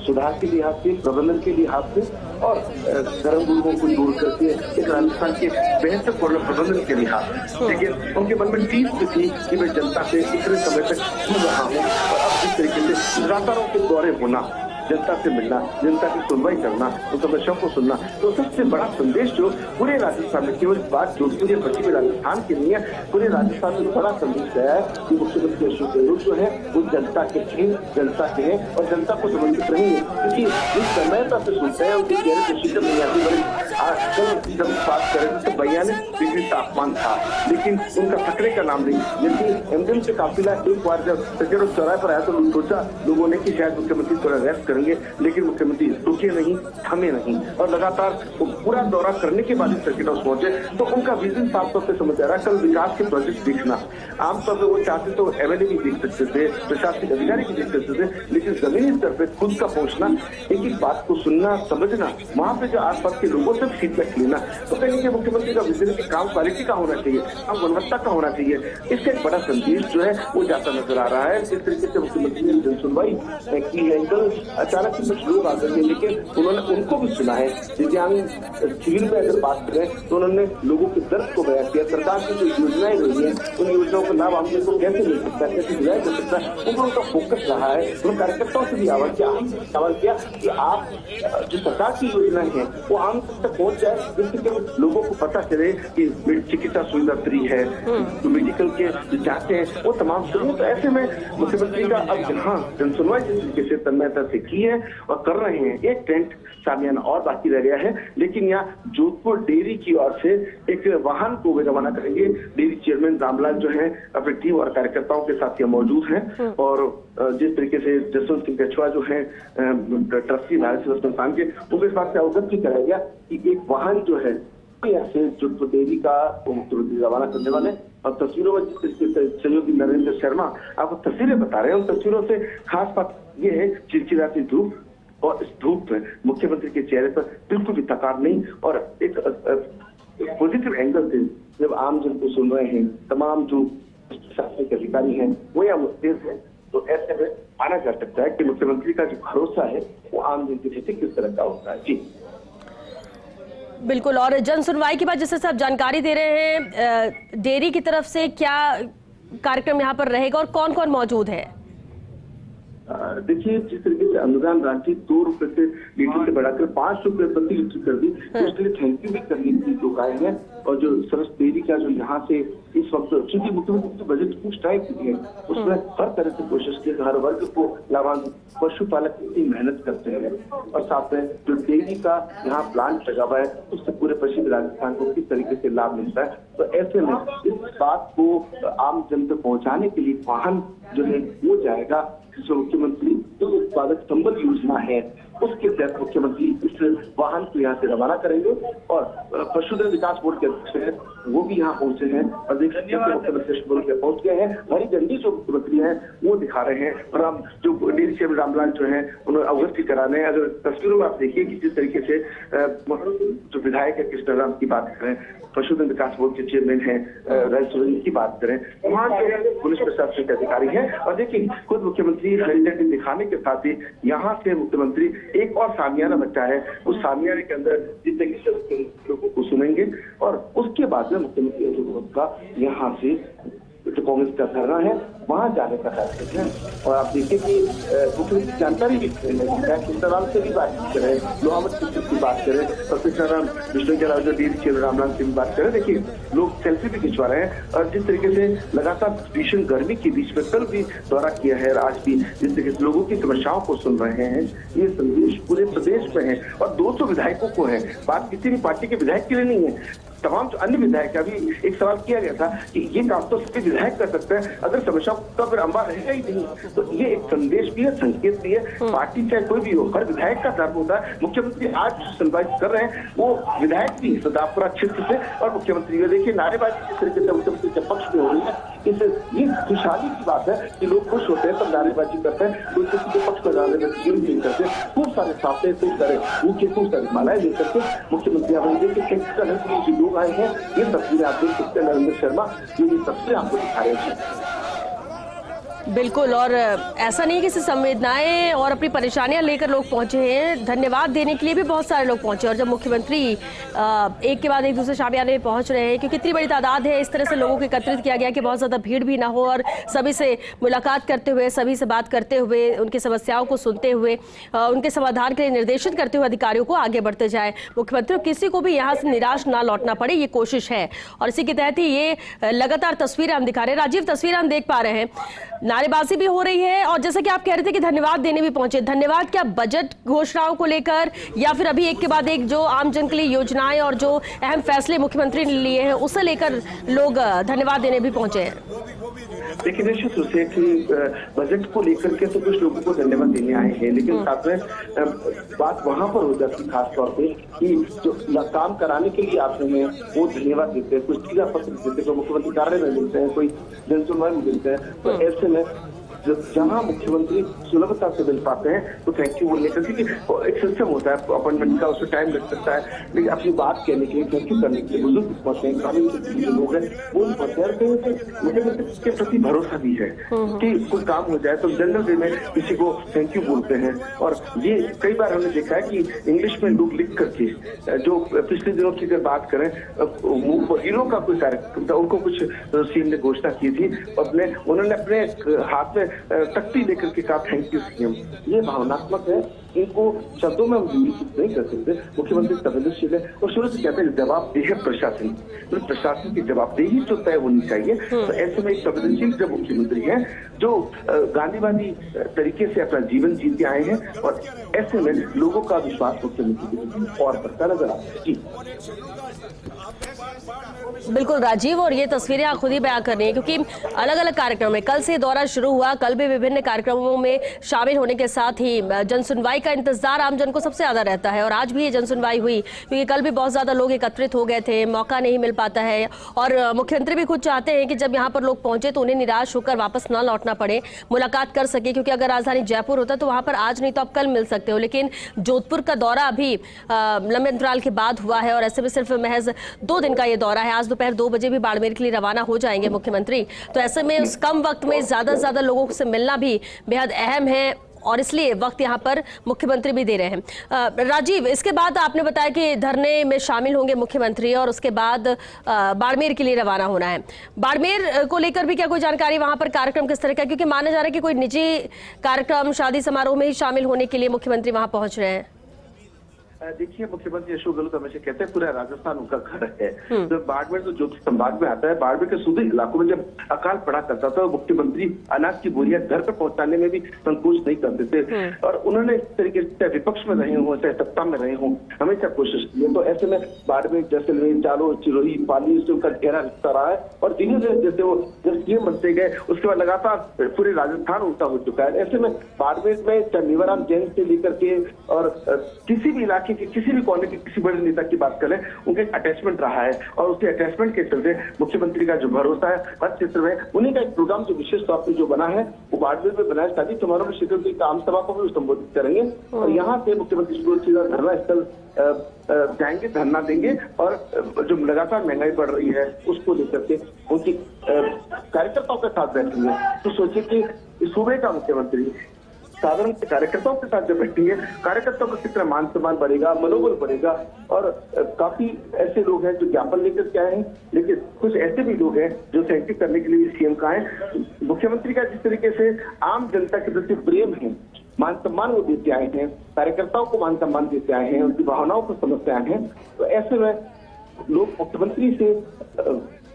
सुधार के लिहाज से, प्रबंधन के लिहाज से, और धर्म गुरुओं को दूर करके एक राजस्थान के बेहतर कोरोना प्रबंधन के लिहाज से। लेकिन उनके मन में टीस भी थी कि मैं जनता से इतने समय तक सुन रहा हूँ, और अब इस तरीके से लगातार के दौरे होना, जनता से मिलना, जनता की सुनवाई करना, उन समस्याओं को सुनना, तो सबसे बड़ा संदेश जो पूरे राजस्थान में, केवल बात जोधपुर या पश्चिमी राजस्थान की नहीं है, पूरे राजस्थान में बड़ा संदेश गया है कि मुख्यमंत्री अशोक गहलोत जो है वो जनता के थे, जनता के हैं और जनता को समर्पित रहेंगे। क्योंकि जिस समयता से सुनते हैं उनकी चेहरे पर शीतल नहीं आती। बड़ी आजकल जब बात करें तो 42 डिग्री तापमान था, लेकिन उनका थकने का नाम नहीं। जबकि एमडीएम से काफिला एक बार जब सज्जनों चौराहे पर आया तो सोचा लोगों ने कि शायद मुख्यमंत्री थोड़ा रेस्ट करेंगे, लेकिन मुख्यमंत्री रुके नहीं, थमे नहीं, और लगातार पूरा दौरा करने के बाद सर्किट हाउस पहुंचे। तो उनका विजन साफ तौर पर समझ आ रहा है। कल विकास के प्रोजेक्ट देखना, आमतौर पर वो चाहते तो एमएलए भी देख सकते थे, प्रशासनिक अधिकारी भी देख सकते थे, लेकिन जमीनी स्तर पर खुद का पहुंचना, एक एक बात को सुनना, समझना, वहां पे जो आसपास के लोगों से फीडबैक लेना, तो कहीं कि मुख्यमंत्री का विजन की काम क्वालिटी का होना चाहिए, काम गुणवत्ता का होना चाहिए। इसका एक बड़ा संदेश जो है वो जाता नजर आ रहा है। जिस तरीके से मुख्यमंत्री ने जन सुनवाई की है, कल अचानक कुछ लोग आ गए, लेकिन उन्होंने उनको भी सुना है। दिव्यांग शिविर में अगर बात करें तो उन्होंने लोगों के दर्द को बयां किया, सरकार की जो योजनाएं रही है उन योजनाओं का लाभ आम लोगों को कैसे मिल सकता है, कैसे दिलाया जा सकता है, उन पर उनका फोकस रहा है। उन कार्यकर्ताओं से भी सवाल किया कि आप जो सरकार की योजनाएं हैं वो आम तक पहुंच जाए, जिससे कि लोगों को पता चले कि चिकित्सा सुविधा फ्री है, मेडिकल के जो जांचें हैं वो तमाम शुरू। तो ऐसे में मुख्यमंत्री का अब जहाँ जन सुनवाई जिस तरीके से तन्मयता से की है और कर रहे हैं, एक टेंट सामियाना और बाकी रह गया है, लेकिन यहाँ जोधपुर डेयरी की ओर से एक वाहन को वे रवाना करेंगे। डेयरी चेयरमैन रामलाल जो है अपनी टीम और कार्यकर्ताओं के साथ यहाँ मौजूद हैं, और जिस तरीके से जसवंत सिंह कछुआ जो है ट्रस्टी भारत संस्थान के, उनके साथ से अवगत भी कराया गया कि एक वाहन जो है यहाँ से जोधपुर डेयरी का मुख्यमंत्री रवाना करने वाले। और तस्वीरों में जिस तरीके से सहयोगी नरेंद्र शर्मा आपको तस्वीरें बता रहे हैं, उन तस्वीरों से खास बात ये है चिलचिलाती धूप, और इस धूप में मुख्यमंत्री के चेहरे पर बिल्कुल भी थकान नहीं, और एक पॉजिटिव एंगल से जब आम जन को सुन रहे हैं, तमाम जो प्रशासनिक अधिकारी हैं वो यहाँ मुस्तैद है। तो ऐसे में माना जा सकता है कि मुख्यमंत्री का जो भरोसा है वो आम जन के प्रति किस तरह का होता है। जी बिल्कुल, और जन सुनवाई के बाद जैसे सब जानकारी दे रहे हैं, डेयरी की तरफ से क्या कार्यक्रम यहाँ पर रहेगा और कौन कौन मौजूद है? देखिए, जिस तरीके से अनुदान राशि 2 रुपए से लीटर से बढ़ाकर 5 रुपए प्रति लीटर कर दी, तो उसके लिए थैंक यू भी करने की जो गाय है। और जो सरस डेयरी का जो यहाँ से इस वक्त, क्योंकि मुख्यमंत्री जो बजट कुछ टाइम की है उसमें हर तरह से कोशिश की हर वर्ग को लाभान्वित, पशुपालक इतनी मेहनत करते हैं और साथ में जो डेयरी का यहाँ प्लांट लगा हुआ है उससे पूरे पश्चिमी राजस्थान को किस तरीके से लाभ मिलता है। तो ऐसे में इस बात को आम जन तक पहुंचाने के लिए वाहन जो है वो जाएगा, जिसमें मुख्यमंत्री जो उत्पादक संबल योजना है उसके तहत मुख्यमंत्री इस वाहन को यहाँ से रवाना करेंगे। और पशुधन विकास बोर्ड के अध्यक्ष हैं वो भी यहाँ पहुंचे हैं और देख सकते हैं मुख्यमंत्री बोर्ड के पहुंच गए हैं। हरी झंडी जो मुख्यमंत्री हैं वो दिखा रहे हैं और हम जो डेयरी चेयरमैन रामलाल जो है उन्हें अवगत करा रहे हैं। अगर तस्वीरों में आप देखिए कि जिस तरीके से जो विधायक है कृष्णराम की बात करें, पशुधन विकास बोर्ड के चेयरमैन है राजसोनी की बात करें, वहाँ जो पुलिस प्रशासन के अधिकारी हैं और देखिए खुद मुख्यमंत्री हरी झंडी दिखाने के साथ ही यहाँ से मुख्यमंत्री एक और सामियाना बचा है, उस सामियाने के अंदर जितने लोगों को सुनेंगे और उसके बाद में मुख्यमंत्री अशोक गहलोत का यहाँ से जो कांग्रेस का धरना है वहां जाने का कार्यक्रम है। और आप देखिए कि मुख्यमंत्री जानकारी भी कृष्णाराम से भी बातचीत करें, लोहामत की बात करें और कृष्णाराम विष्णु के अलावा जो डीएम चेयरमैन रामलाल से भी बात करें। देखिए लोग सेल्फी भी खिंचवा रहे हैं और जिस तरीके से लगातार भीषण गर्मी के बीच में कल भी दौरा किया है और आज भी जिस तरीके से लोगों की समस्याओं को सुन रहे हैं, ये संदेश पूरे प्रदेश में है और 200 विधायकों को है। बात किसी भी पार्टी के विधायक के लिए नहीं है, तमाम जो अन्य विधायक, अभी एक सवाल किया गया था कि ये काम तो सभी विधायक कर सकते हैं, अगर समस्याओं का फिर अंबार रहेगा ही नहीं। तो ये एक संदेश भी है, संकेत भी है। पार्टी चाहे कोई भी हो, हर विधायक का धर्म होता है। मुख्यमंत्री आज सुनवाई कर रहे हैं वो विधायक भी सदापुरा क्षेत्र से और मुख्यमंत्री को देखिए नारेबाजी किस तरीके से मुख्यमंत्री के पक्ष में हो रही है। इससे ये खुशहाली की बात है कि लोग खुश होते हैं तब नारेबाजी करते हैं, कोई किसी के पक्ष में नारेबाजी नहीं करते। खूब सारे साफे, खूब सारे भूखे, खूब सारी मालाएं लेकर के मुख्यमंत्री देखिए लोग आए हैं। ये तस्वीरें आप देख सकते हैं, नरेंद्र शर्मा जो ये तस्वीरें आपको दिखा रहे हैं। बिल्कुल, और ऐसा नहीं कि सिर्फ संवेदनाएं और अपनी परेशानियां लेकर लोग पहुंचे हैं, धन्यवाद देने के लिए भी बहुत सारे लोग पहुंचे। और जब मुख्यमंत्री एक के बाद एक दूसरे शामियाने में पहुंच रहे हैं, क्योंकि इतनी बड़ी तादाद है, इस तरह से लोगों को एकत्रित किया गया कि बहुत ज़्यादा भीड़ भी ना हो और सभी से मुलाकात करते हुए, सभी से बात करते हुए, उनकी समस्याओं को सुनते हुए, उनके समाधान के लिए निर्देशित करते हुए अधिकारियों को आगे बढ़ते जाए। मुख्यमंत्री किसी को भी यहाँ से निराश ना लौटना पड़े, ये कोशिश है और इसी के तहत ही ये लगातार तस्वीरें हम दिखा रहे हैं। राजीव, तस्वीरें हम देख पा रहे हैं, नारेबाजी भी हो रही है और जैसा कि आप कह रहे थे कि धन्यवाद देने भी पहुंचे। धन्यवाद क्या बजट घोषणाओं को लेकर या फिर अभी एक के बाद एक जो आम जन के लिए योजनाएं और जो अहम फैसले मुख्यमंत्री ने लिए हैं उसे लेकर लोग धन्यवाद देने भी पहुंचे हैं? देखिए निश्चित रूप से कि बजट को लेकर के तो कुछ लोगों को धन्यवाद देने आए हैं, लेकिन साथ में बात वहां पर हो जाती है खास तौर पे कि जो काम कराने के लिए आप हैं वो धन्यवाद देते हैं, कुछ टीका पत्र देते हैं, कोई मुख्यमंत्री कार्यालय में मिलते हैं, कोई जनसुनवाई में मिलते हैं। तो ऐसे में जहां मुख्यमंत्री सुलभता से मिल पाते हैं तो थैंक यू बोलने का, क्योंकि एक सिस्टम होता है अपॉइंटमेंट का, उसमें टाइम लग सकता है, लेकिन अपनी बात कहने के लिए, थैंक यू करने के लिए बुजुर्ग पहुंचते हैं, ग्रामीण जो लोग हैं वो पहुंचते हैं। मुख्यमंत्री के प्रति भरोसा भी है कि कुछ काम हो जाए तो जनरल वे में किसी को थैंक यू बोलते हैं। और ये कई बार हमने देखा है कि इंग्लिश में लोग लिख करके, जो पिछले दिनों की अगर बात करें वकीलों का कोई कार्यक्रम था, उनको कुछ सीएम ने घोषणा की थी, उन्होंने अपने हाथ में तख्ती लेकर के कहा थैंक यू सीएम। ये भावनात्मक है, इनको शब्दों में हम निरूपित नहीं कर सकते। मुख्यमंत्री संवेदनशील है और शुरू से कहते हैं जवाबदेह प्रशासन, तो प्रशासन की जवाबदेही जो तय होनी चाहिए। तो ऐसे में एक संवेदनशील जब मुख्यमंत्री हैं जो गांधीवादी तरीके से अपना जीवन जीते आए हैं और ऐसे में लोगों का विश्वास मुख्यमंत्री और बढ़ता नजर आता है। बिल्कुल राजीव, और ये तस्वीरें आप खुद ही बयां कर रही हैं क्योंकि अलग अलग कार्यक्रम में कल से दौरा शुरू हुआ, कल भी विभिन्न कार्यक्रमों में शामिल होने के साथ ही जनसुनवाई का इंतजार आम जन को सबसे ज्यादा रहता है। और आज भी ये जनसुनवाई हुई क्योंकि कल भी बहुत ज्यादा लोग एकत्रित हो गए थे, मौका नहीं मिल पाता है और मुख्यमंत्री भी खुद चाहते हैं कि जब यहाँ पर लोग पहुंचे तो उन्हें निराश होकर वापस ना लौटना पड़े, मुलाकात कर सके, क्योंकि अगर राजधानी जयपुर होता तो वहां पर आज नहीं तो आप कल मिल सकते हो। लेकिन जोधपुर का दौरा अभी लंबे अंतराल के बाद हुआ है और ऐसे में सिर्फ महज 2 दिन का ये दौरा है। आज दोपहर 2 बजे भी बाड़मेर के लिए रवाना हो जाएंगे मुख्यमंत्री, तो ऐसे में उस कम वक्त में ज्यादा से ज्यादा लोगों से मिलना भी बेहद अहम है और इसलिए वक्त यहाँ पर मुख्यमंत्री भी दे रहे हैं। राजीव, इसके बाद आपने बताया कि धरने में शामिल होंगे मुख्यमंत्री और उसके बाद बाड़मेर के लिए रवाना होना है। बाड़मेर को लेकर भी क्या कोई जानकारी, वहां पर कार्यक्रम किस तरह का, क्योंकि माना जा रहा है कि कोई निजी कार्यक्रम शादी समारोह में ही शामिल होने के लिए मुख्यमंत्री वहां पहुंच रहे हैं? देखिए, मुख्यमंत्री अशोक गहलोत हमेशा कहते हैं पूरा राजस्थान उनका घर है। तो बाड़मेर तो ज्योति संभाग में आता है, बाड़मेर के सूदूर इलाकों में जब अकाल पड़ा करता था, मुख्यमंत्री अनाज की बोरियां घर पर पहुंचाने में भी संकोच नहीं करते थे। और उन्होंने इस तरीके से चाहे विपक्ष में रहे हों, चाहे सत्ता में रहे हों, हमेशा कोशिश की है। तो ऐसे में बाड़मेर, जैसलमेर, जालोर, सिरोही, पाली से उनका गहरा रिश्ता रहा है। और धीरे धीरे जैसे वो जब सीएम बनते गए, उसके बाद लगातार पूरे राजस्थान उनका हो चुका है। ऐसे में बाड़मेर में चाहे मेवाराम जैन से लेकर के और किसी भी इलाके के किसी भी कोने के किसी बड़े नेता की बात करें, उनका एक अटैचमेंट रहा है। और उसी अटैचमेंट के चलते मुख्यमंत्री का जो भरोसा है हर क्षेत्र में, उन्हीं का एक प्रोग्राम जो विशेष तौर पर जो बना है वो बाड़मेर में बना है। शादी समारोह में शिखर की आम सभा को भी संबोधित करेंगे और यहाँ से मुख्यमंत्री सीधा धरना स्थल जाएंगे, धरना देंगे और जो लगातार महंगाई बढ़ रही है उसको लेकर के उनकी कार्यकर्ताओं के साथ बैठेंगे। तो सोचिए कि सूबे का मुख्यमंत्री साधारण कार्यकर्ताओं के साथ जब बैठेंगे, कार्यकर्ताओं का कितना मान सम्मान बढ़ेगा, मनोबल बढ़ेगा। और काफी ऐसे लोग हैं जो ज्ञापन लेकर के आए हैं, लेकिन कुछ ऐसे भी लोग हैं जो सहयोग करने के लिए सीएम का है। मुख्यमंत्री का जिस तरीके से आम जनता के प्रति प्रेम है, मान सम्मान वो देते आए हैं, कार्यकर्ताओं को मान सम्मान देते आए हैं, उनकी भावनाओं को समझते आए हैं। तो ऐसे में लोग मुख्यमंत्री से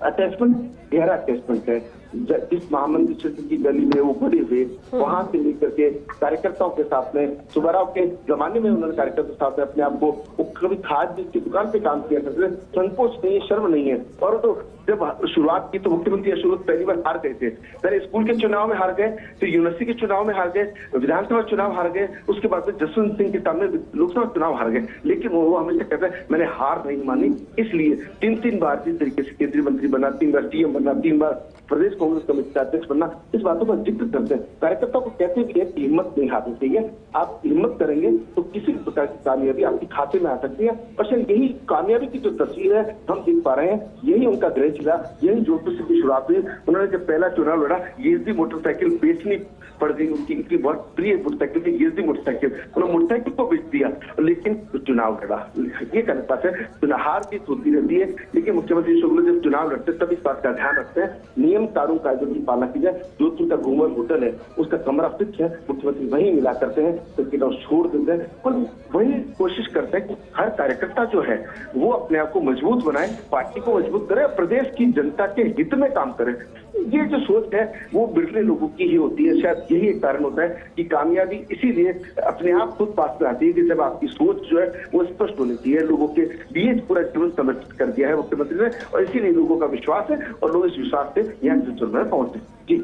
अटैचमेंट, गहरा अटैचमेंट है। जिस महामंदिर क्षेत्र की गली में वो बड़े हुए, वहां से लेकर के कार्यकर्ताओं के साथ में, सुबाराव के जमाने में उन्होंने कार्यकर्ताओं के साथ में अपने आप को कभी खाद की दुकान पे काम किया करते थे, संकोच नहीं है, शर्म नहीं है। और तो जब शुरुआत की तो मुख्यमंत्री अशोक पहली बार हार गए थे, पहले स्कूल के चुनाव में हार गए, फिर यूनिवर्सिटी के चुनाव में हार गए, विधानसभा चुनाव हार गए, उसके बाद में जसवंत सिंह के सामने लोकसभा चुनाव हार गए। लेकिन वो हमेशा कहते हैं मैंने हार नहीं मानी। इसलिए 3 बार जिस तरीके से केंद्रीय मंत्री बना, 3 बार सीएम बना, 3 बार प्रदेश कांग्रेस कमेटी का अध्यक्ष बनना, इस बातों का जिक्र करते हैं। कार्यकर्ताओं को कहते भी है कि हिम्मत नहीं हारनी चाहिए, आप हिम्मत करेंगे तो किसी भी प्रकार की कामयाबी आपके खाते में आ सकती है। और यही कामयाबी की जो तस्वीर है हम देख पा रहे हैं, यही उनका गृह जिला, यही जोधपुर से शुरुआत हुई। उन्होंने जब पहला चुनाव लड़ा, ये मोटरसाइकिल बेचनी पड़ गई, उनकी बहुत प्रिय मोटरसाइकिल थी ये मोटरसाइकिल, उन्होंने मोटरसाइकिल को बेच दिया, लेकिन चुनाव लड़ा। ये कहने पास है चुनाव हार जीत होती रहती है, लेकिन मुख्यमंत्री अशोक गहलोत जब चुनाव लड़ते तब इस बात का ध्यान रखते हैं, नियम कानून कायदों की पालना की जाए। जोधपुर का घूमर होटल है, उसका कमरा फिक्स है, मुख्यमंत्री वहीं मिला करते हैं, तो छोड़ देते हैं। पर वही कोशिश करते हैं कि हर कार्यकर्ता जो है वो अपने आप को मजबूत बनाए, पार्टी को मजबूत करे, प्रदेश की जनता के हित में काम करे। ये जो सोच है वो बिरले लोगों की ही होती है। शायद यही एक कारण होता है कि कामयाबी इसीलिए अपने आप खुद पास में आती है कि जब आपकी सोच जो है वो स्पष्ट होनी चाहिए। लोगों के लिए पूरा जीवन समर्पित कर दिया है मुख्यमंत्री ने, और इसीलिए लोगों का विश्वास है और लोग इस विश्वास से यहाँ चुनाव में पहुंचे। जी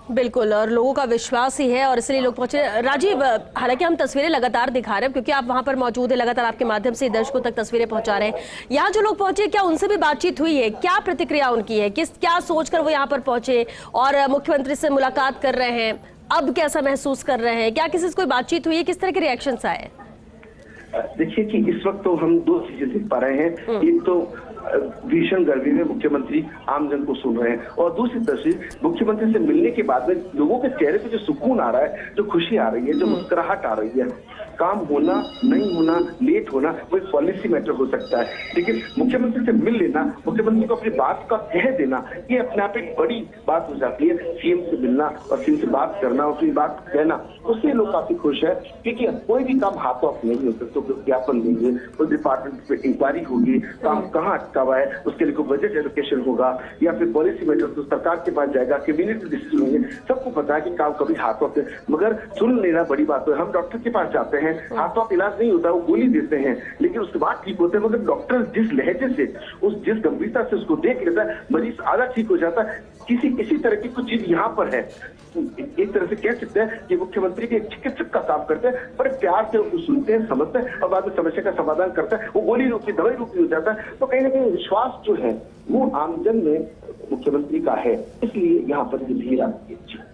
बिल्कुल, और लोगों का विश्वास ही है और इसलिए लोग पहुंचे। राजीव, हालांकि हम तस्वीरें लगातार दिखा रहे हैं क्योंकि आप वहां पर मौजूद है, लगातार आपके माध्यम से दर्शकों तक तस्वीरें पहुंचा रहे हैं। यहाँ जो लोग पहुंचे, क्या उनसे भी बातचीत हुई है? क्या प्रतिक्रिया उनकी है? क्या सोचकर वो यहाँ पर पहुंचे और मुख्यमंत्री से मुलाकात कर रहे हैं? अब कैसा महसूस कर रहे हैं? क्या किसी से कोई बातचीत हुई है? किस तरह के रिएक्शन आए? देखिए कि इस वक्त तो हम 2 चीजें देख पा रहे हैं। एक तो भीषण गर्मी में मुख्यमंत्री आमजन को सुन रहे हैं, और दूसरी तस्वीर मुख्यमंत्री से मिलने के बाद में लोगों के चेहरे पे जो सुकून आ रहा है, जो खुशी आ रही है, जो मुस्कुराहट आ रही है। काम होना, नहीं होना, लेट होना वो एक पॉलिसी मैटर हो सकता है, लेकिन मुख्यमंत्री से मिल लेना, मुख्यमंत्री को अपनी बात का कह देना, ये अपने आप एक बड़ी बात हो जाती है। सीएम से मिलना और सीएम से बात करना, अपनी बात कहना, उससे लोग काफी खुश है। क्योंकि कोई भी काम हाथों हाथ नहीं हो सकता, तो ज्ञापन देंगे, उस डिपार्टमेंट पे इंक्वायरी होगी, काम कहाँ अटका हुआ है, उसके लिए कोई बजट एलोकेशन होगा या फिर पॉलिसी मैटर तो सरकार के पास जाएगा, कैबिनेट डिसीजन होंगे। सबको पता है कि काम कभी हाथों से, मगर सुन लेना बड़ी बात है। हम डॉक्टर के पास जाते हैं, हाथों इलाज नहीं होता, वो गोली देते हैं, लेकिन उसके बाद ठीक होते हैं। मगर डॉक्टर जिस लहजे से, जिस गंभीरता से उसको देख लेता है, मरीज आधा ठीक हो जाता है। किसी तरह की कुछ चीज यहाँ पर है, एक तरह से कह सकते हैं कि मुख्यमंत्री के चिकित्सक का काम करते हैं, बड़े प्यार से उनको सुनते हैं, समझते हैं और बाद में समस्या का समाधान करता है। वो गोली रूपी, दवाई रूपी हो जाता है। तो कहीं ना कहीं विश्वास जो है वो आमजन में मुख्यमंत्री का है, इसलिए यहाँ पर ये भीड़ आती है।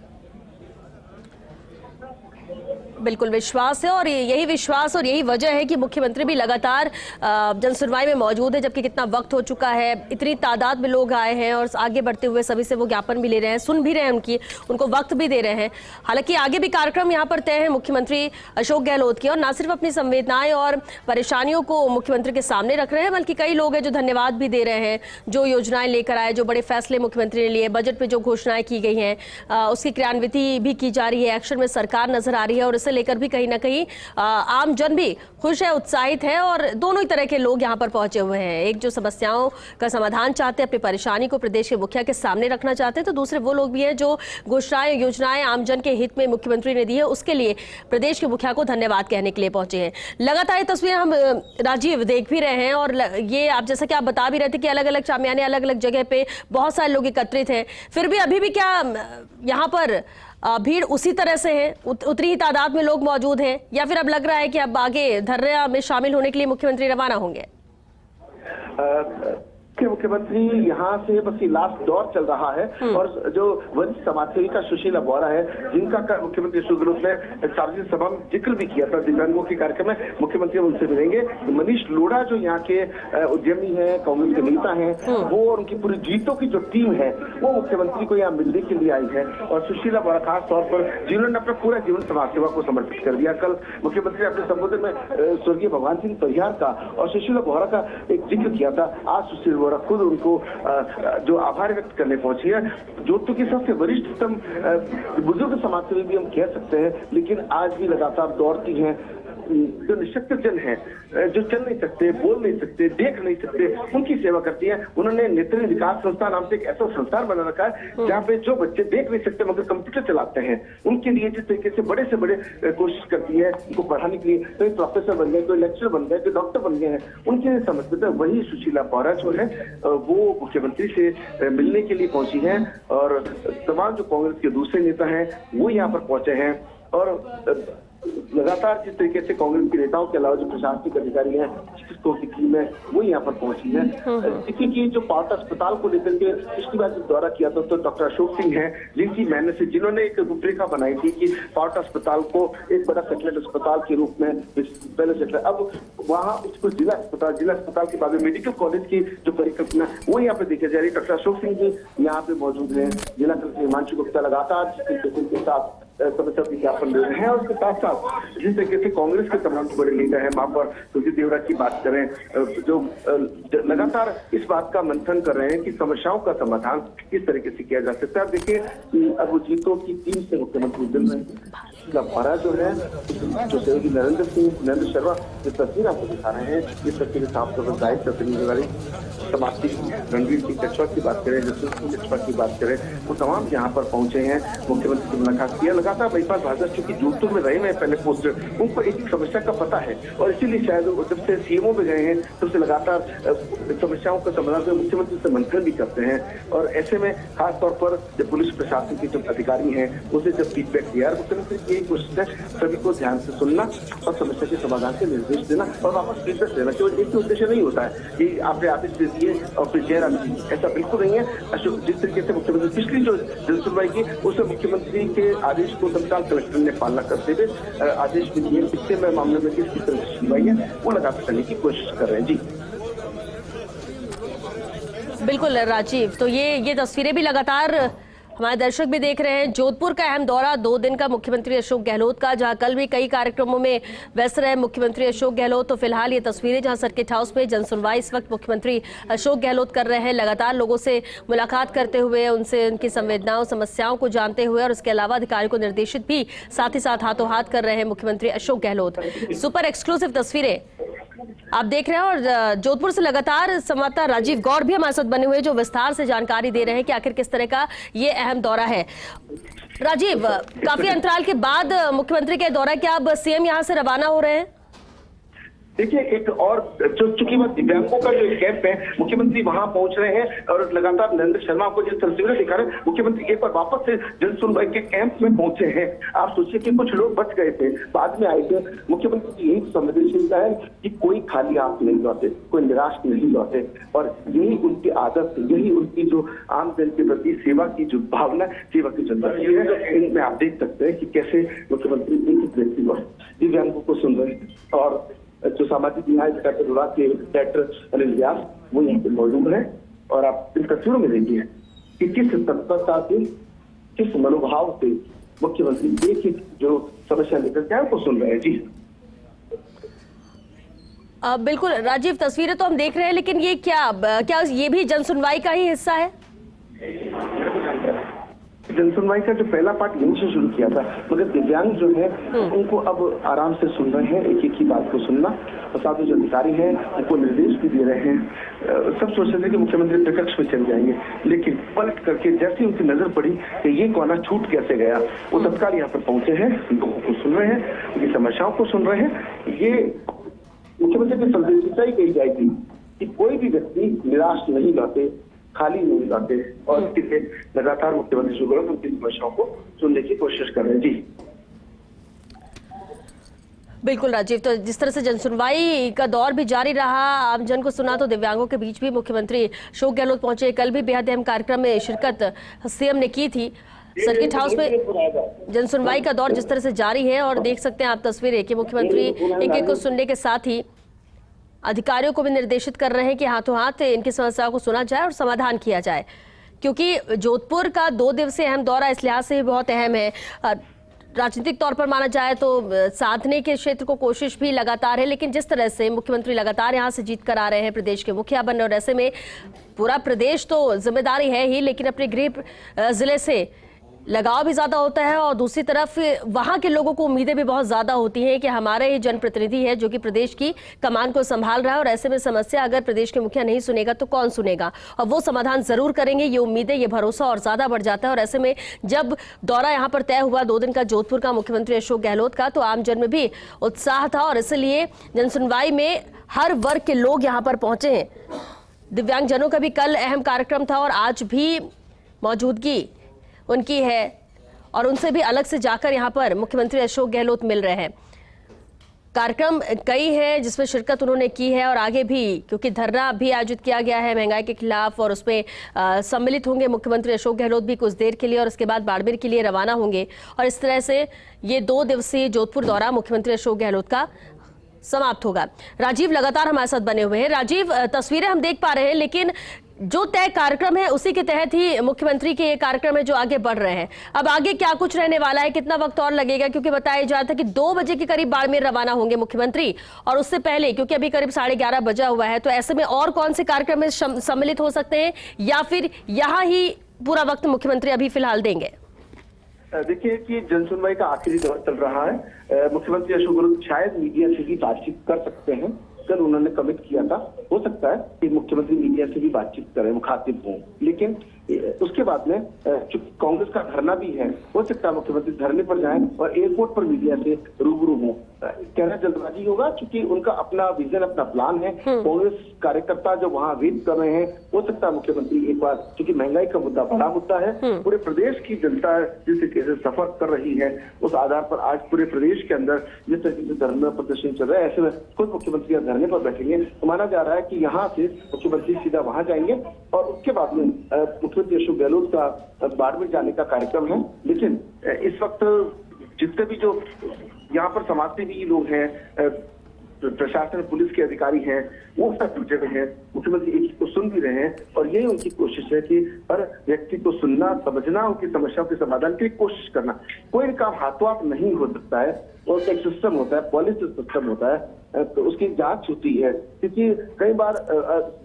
बिल्कुल विश्वास है, और यही विश्वास और यही वजह है कि मुख्यमंत्री भी लगातार जनसुनवाई में मौजूद है, जबकि कितना वक्त हो चुका है, इतनी तादाद में लोग आए हैं और आगे बढ़ते हुए सभी से वो ज्ञापन भी ले रहे हैं, सुन भी रहे हैं, उनको वक्त भी दे रहे हैं। हालांकि आगे भी कार्यक्रम यहाँ पर तय है मुख्यमंत्री अशोक गहलोत के, और न सिर्फ अपनी संवेदनाएं और परेशानियों को मुख्यमंत्री के सामने रख रहे हैं, बल्कि कई लोग हैं जो धन्यवाद भी दे रहे हैं, जो योजनाएं लेकर आए, जो बड़े फैसले मुख्यमंत्री ने लिए, बजट पे जो घोषणाएं की गई हैं उसकी क्रियान्विति भी की जा रही है, एक्शन में सरकार नजर आ रही है। और इससे उसे लेकर भी कहीं ना कहीं आम जन भी खुश है, उत्साहित है और दोनों ही तरह के लोग यहाँ पर पहुंचे हुए हैं। एक जो समस्याओं का समाधान चाहते हैं, अपनी परेशानी को प्रदेश के मुखिया के सामने रखना चाहते हैं, तो दूसरे वो लोग भी हैं जो घोषणाएं योजनाएं आम जन के हित में मुख्यमंत्री ने दी है उसके लिए प्रदेश के मुखिया को धन्यवाद कहने के लिए पहुंचे हैं। लगातार ये तस्वीरें हम राजीव देख भी रहे हैं और ये आप जैसा कि आप बता भी रहे थे कि अलग अलग शामियाने अलग अलग जगह पे बहुत सारे लोग एकत्रित हैं, फिर भी अभी भी क्या यहाँ पर भीड़ उसी तरह से है, उतनी ही तादाद में लोग मौजूद हैं, या फिर अब लग रहा है कि अब आगे धरने में शामिल होने के लिए मुख्यमंत्री रवाना होंगे? मुख्यमंत्री यहाँ से बस ये लास्ट दौर चल रहा है और जो वरिष्ठ समाजसेविका सुशीला बोहरा है, जिनका मुख्यमंत्री अशोक गहलोत ने सार्वजनिक सभा में जिक्र भी किया था दिव्यांगों के कार्यक्रम में, मुख्यमंत्री उनसे मिलेंगे। मनीष लोढ़ा जो यहाँ के उद्यमी है, कांग्रेस के नेता हैं, वो और उनकी पूरी जीतों की जो टीम है वो मुख्यमंत्री को यहाँ मिलने के लिए आई है। और सुशीला बोहरा खास तौर पर जिन्होंने अपना पूरा जीवन समाज सेवा को समर्पित कर दिया। कल मुख्यमंत्री अपने संबोधन में स्वर्गीय भगवान सिंह परिहार का और सुशीला बोहरा का एक जिक्र किया था। आज सुशीला खुद उनको जो आभार व्यक्त करने पहुंची है। जोधपुर की सबसे वरिष्ठतम बुजुर्ग समाजसेवी भी हम कह सकते हैं, लेकिन आज भी लगातार दौड़ती हैं। जो निशक्त जन है, जो चल नहीं सकते, बोल नहीं सकते, देख नहीं सकते, उनकी सेवा करती है। उन्होंने नेत्रहीन विकास संस्था नाम से एक ऐसा संस्थान बना रखा है जहाँ पे जो बच्चे देख नहीं सकते मगर कंप्यूटर चलाते हैं, उनके लिए जिस तरीके से बड़े से बड़े कोशिश करती है उनको पढ़ाने के लिए, कोई प्रोफेसर बन गए, कोई लेक्चर बन गए, कोई डॉक्टर बन गए हैं, उनके लिए समर्पित है। वही सुशीला बोहरा जो है वो मुख्यमंत्री से मिलने के लिए पहुंची है और तमाम जो कांग्रेस के दूसरे नेता हैं वो यहाँ पर पहुंचे हैं। और लगातार जिस तरीके से कांग्रेस के नेताओं के अलावा जो प्रशासनिक अधिकारी हैं, चिकित्सकों की टीम है, वो यहाँ पर पहुंची है। इसी की जो पार्ट अस्पताल को लेकर के पिछली बार जो दौरा किया था तो डॉक्टर अशोक सिंह हैं, जिनकी मेहनत से जिन्होंने एक रूपरेखा बनाई थी कि पार्ट अस्पताल को एक बड़ा सेटेलाइट अस्पताल के रूप में पहले सेटेलाइट, अब वहाँ उसको जिला अस्पताल के बाद में मेडिकल कॉलेज की जो परिकल्पना वो यहाँ पे देखी जा रही है। डॉक्टर अशोक सिंह जी यहाँ पे मौजूद है। जिला कलेक्टर हिमांशु गुप्ता लगातार के साथ समस्या विज्ञापन दे रहे हैं और उसके साथ साथ जिस तरीके से कांग्रेस के तमाम बड़े लीडर हैं, महापौर तुलसी देवड़ा की बात करें, जो लगातार इस बात का मंथन कर रहे हैं कि समस्याओं का समाधान किस तरीके से किया जा सकता है। देखिए अब जीतों की टीम से मुख्यमंत्री मिल रहे हैं। भरा जो है जो सहयोगी नरेंद्र शर्मा जो तस्वीर आपको दिखा रहे हैं, इस तस्वीर साफ तौर पर जाहिर करने वाली समाप्ति रणवीर सिंह कछवा की बात करें, जसवंत सिंह कछवा की बात करें, वो तमाम यहाँ पर पहुंचे हैं, मुख्यमंत्री से मुलाकात किया। लगातार महिपाल भाजपा चूंकि जोधपुर में रहे हैं पहले पोस्ट, उनको एक समस्या का पता है और इसीलिए शायद जब से सीएमओ में गए हैं तब से लगातार समस्याओं का समाधान मुख्यमंत्री से मंथन भी करते हैं। और ऐसे में खास तौर पर जब पुलिस प्रशासन के जो अधिकारी हैं उसे जब फीडबैक दिया, मुख्यमंत्री की यही कोशिश है सभी को ध्यान से सुनना और समस्या के समाधान के निर्देश देना और वापस फीडबैक देना। केवल एक ही उद्देश्य नहीं होता है कि आपने आदेश दे दिए और फिर जयराम जी, ऐसा बिल्कुल नहीं है। अशोक जिस तरीके से मुख्यमंत्री पिछली जो जन सुनवाई की उसमें मुख्यमंत्री के आदेश को तत्काल कलेक्टर ने पालना करते हुए आदेश भी दिए, पिछले में मामले में किस तरह से सुनवाई है वो लगातार करने की कोशिश कर रहे हैं। जी बिल्कुल राजीव, तो ये तस्वीरें भी लगातार हमारे दर्शक भी देख रहे हैं। जोधपुर का अहम दौरा 2 दिन का मुख्यमंत्री अशोक गहलोत का, जहां कल भी कई कार्यक्रमों में व्यस्त रहे मुख्यमंत्री अशोक गहलोत। तो फिलहाल ये तस्वीरें जहां सर्किट हाउस में जनसुनवाई इस वक्त मुख्यमंत्री अशोक गहलोत कर रहे हैं, लगातार लोगों से मुलाकात करते हुए, उनसे उनकी संवेदनाओं समस्याओं को जानते हुए और इसके अलावा अधिकारियों को निर्देशित भी साथ ही साथ हाथों हाथ कर रहे हैं मुख्यमंत्री अशोक गहलोत। सुपर एक्सक्लूसिव तस्वीरें आप देख रहे हैं और जोधपुर से लगातार संवाददाता राजीव गौड़ भी हमारे साथ बने हुए जो विस्तार से जानकारी दे रहे हैं कि आखिर किस तरह का ये अहम दौरा है। राजीव, काफी अंतराल के बाद मुख्यमंत्री के दौरा, क्या अब सीएम यहां से रवाना हो रहे हैं? देखिए एक और चूंकि वह दिव्यांगों का जो कैंप है, मुख्यमंत्री वहां पहुंच रहे हैं और लगातार नरेंद्र शर्मा को जिस तस्वीरें दिखा रहे हैं, मुख्यमंत्री एक बार वापस से जन सुनवाई के कैंप में पहुंचे हैं। आप सोचिए कि कुछ लोग बच गए थे, बाद में आए थे। मुख्यमंत्री की यही संवेदनशीलता है कि कोई खाली हाथ नहीं लौटे, कोई निराश नहीं लौटे और यही उनकी आदत, यही उनकी जो आम जन के प्रति सेवा की जो भावना, सेवा की जो तस्वीर है, इनमें आप देख सकते हैं कि कैसे मुख्यमंत्री एक व्यक्ति दिव्यांगों को सुन रहे हैं। और जो सामाजिक न्याय विभाग के डायरेक्टर अनिल व्यास वो यहाँ पे मौजूद है और आप इन तस्वीरों में देखिए कि किस तत्परता से, किस मनोभाव से मुख्यमंत्री एक एक जो समस्या लेकर के उनको सुन रहे हैं। जी बिल्कुल राजीव, तस्वीरें तो हम देख रहे हैं, लेकिन ये क्या ये भी जन सुनवाई का ही हिस्सा है? जनसुनवाई का जो पहला पार्ट यहीं से शुरू किया था, मगर दिव्यांग जो है उनको अब आराम से सुन रहे हैं, एक एक की बात को सुनना, और साथ में जो अधिकारी हैं उनको निर्देश भी दे रहे हैं। सब सोच रहे थे कि मुख्यमंत्री प्रत्यक्ष में चल जाएंगे, लेकिन पलट करके जैसे उनकी नजर पड़ी कि ये कोना छूट कैसे गया, वो तत्काल यहाँ पर पहुंचे हैं, लोगों को सुन रहे हैं, उनकी समस्याओं को सुन रहे हैं। ये मुख्यमंत्री की संदेशिका ही कही जाएगी कि कोई भी व्यक्ति निराश नहीं लौटे, खाली नहीं लौटे, और इसके लगातार मुख्यमंत्री अशोक गहलोत उनकी समस्याओं को सुनने की कोशिश कर रहे हैं। जी बिल्कुल राजीव, तो जिस तरह से जनसुनवाई का दौर भी जारी रहा, आमजन को सुना, तो दिव्यांगों के बीच भी मुख्यमंत्री अशोक गहलोत पहुंचे। कल भी बेहद अहम कार्यक्रम में शिरकत सीएम ने की थी। सर्किट हाउस में जनसुनवाई का दौर जिस तरह से जारी है, और देख सकते हैं आप तस्वीरें कि मुख्यमंत्री एक एक को सुनने के साथ ही अधिकारियों को भी निर्देशित कर रहे हैं कि हाथों हाथ इनकी समस्याओं को सुना जाए और समाधान किया जाए, क्योंकि जोधपुर का 2 दिवसीय अहम दौरा इस लिहाज से भी बहुत अहम है। राजनीतिक तौर पर माना जाए तो साधने के क्षेत्र को कोशिश भी लगातार है, लेकिन जिस तरह से मुख्यमंत्री लगातार यहां से जीत कर आ रहे हैं, प्रदेश के मुखिया बनने, और ऐसे में पूरा प्रदेश तो जिम्मेदारी है ही, लेकिन अपने गृह जिले से लगाव भी ज्यादा होता है, और दूसरी तरफ वहां के लोगों को उम्मीदें भी बहुत ज्यादा होती हैं कि हमारे ही जनप्रतिनिधि है जो कि प्रदेश की कमान को संभाल रहा है, और ऐसे में समस्या अगर प्रदेश के मुखिया नहीं सुनेगा तो कौन सुनेगा, और वो समाधान जरूर करेंगे। ये उम्मीदें, ये भरोसा और ज्यादा बढ़ जाता है। और ऐसे में जब दौरा यहाँ पर तय हुआ 2 दिन का जोधपुर का मुख्यमंत्री अशोक गहलोत का, तो आमजन में भी उत्साह था, और इसलिए जनसुनवाई में हर वर्ग के लोग यहाँ पर पहुंचे हैं। दिव्यांगजनों का भी कल अहम कार्यक्रम था, और आज भी मौजूदगी उनकी है, और उनसे भी अलग से जाकर यहां पर मुख्यमंत्री अशोक गहलोत मिल रहे हैं। कार्यक्रम कई हैं जिसमें शिरकत उन्होंने की है, और आगे भी, क्योंकि धरना भी आयोजित किया गया है महंगाई के खिलाफ, और उसमें सम्मिलित होंगे मुख्यमंत्री अशोक गहलोत भी कुछ देर के लिए, और उसके बाद बाड़मेर के लिए रवाना होंगे। और इस तरह से ये 2 दिवसीय जोधपुर दौरा मुख्यमंत्री अशोक गहलोत का समाप्त होगा। राजीव लगातार हमारे साथ बने हुए हैं। राजीव, तस्वीरें हम देख पा रहे हैं, लेकिन जो तय कार्यक्रम है उसी के तहत ही मुख्यमंत्री के ये कार्यक्रम है जो आगे बढ़ रहे हैं। अब आगे क्या कुछ रहने वाला है, कितना वक्त और लगेगा, क्योंकि बताया जा रहा था कि 2 बजे के करीब बाड़मेर रवाना होंगे मुख्यमंत्री, और उससे पहले, क्योंकि अभी करीब 11:30 बजा हुआ है, तो ऐसे में और कौन से कार्यक्रम में सम्मिलित हो सकते हैं, या फिर यहाँ ही पूरा वक्त मुख्यमंत्री अभी फिलहाल देंगे? देखिए कि जनसुनवाई का आखिरी दौर चल रहा है। मुख्यमंत्री अशोक गहलोत शायद मीडिया से भी बातचीत कर सकते हैं, कल उन्होंने कमिट किया था। हो सकता है कि मुख्यमंत्री मीडिया से भी बातचीत करें, मुखातिब हों, लेकिन उसके बाद में चूंकि कांग्रेस का धरना भी है, हो सकता है मुख्यमंत्री धरने पर जाएं और एयरपोर्ट पर मीडिया से रूबरू हों। कहना जल्दबाजी होगा, क्योंकि उनका अपना विजन, अपना प्लान है। कांग्रेस कार्यकर्ता जो वहां वेट कर रहे हैं, हो सकता है मुख्यमंत्री एक बार, क्योंकि महंगाई का मुद्दा बड़ा मुद्दा है, पूरे प्रदेश की जनता जिस तरीके से सफर कर रही है, उस आधार पर आज पूरे प्रदेश के अंदर जिस तरीके से धरना प्रदर्शन चल रहा है, ऐसे में खुद मुख्यमंत्री धरने पर बैठेंगे। तो माना जा रहा है कि यहाँ से मुख्यमंत्री सीधा वहां जाएंगे, और उसके बाद में मुख्यमंत्री अशोक गहलोत का बाड़मेर जाने का कार्यक्रम है। लेकिन इस वक्त जितने भी जो यहाँ पर समाजसेवी लोग हैं, प्रशासन, पुलिस के अधिकारी हैं, वो सब जुटे हुए हैं। मुख्यमंत्री एक को सुन भी रहे हैं, और यही उनकी कोशिश है कि हर व्यक्ति को सुनना, समझना, उनकी समस्याओं के समाधान की कोशिश करना। कोई काम हाथों हाथ नहीं हो सकता है, और एक सिस्टम होता है, पॉलिसी सिस्टम होता है, तो उसकी जांच होती है, क्योंकि कई बार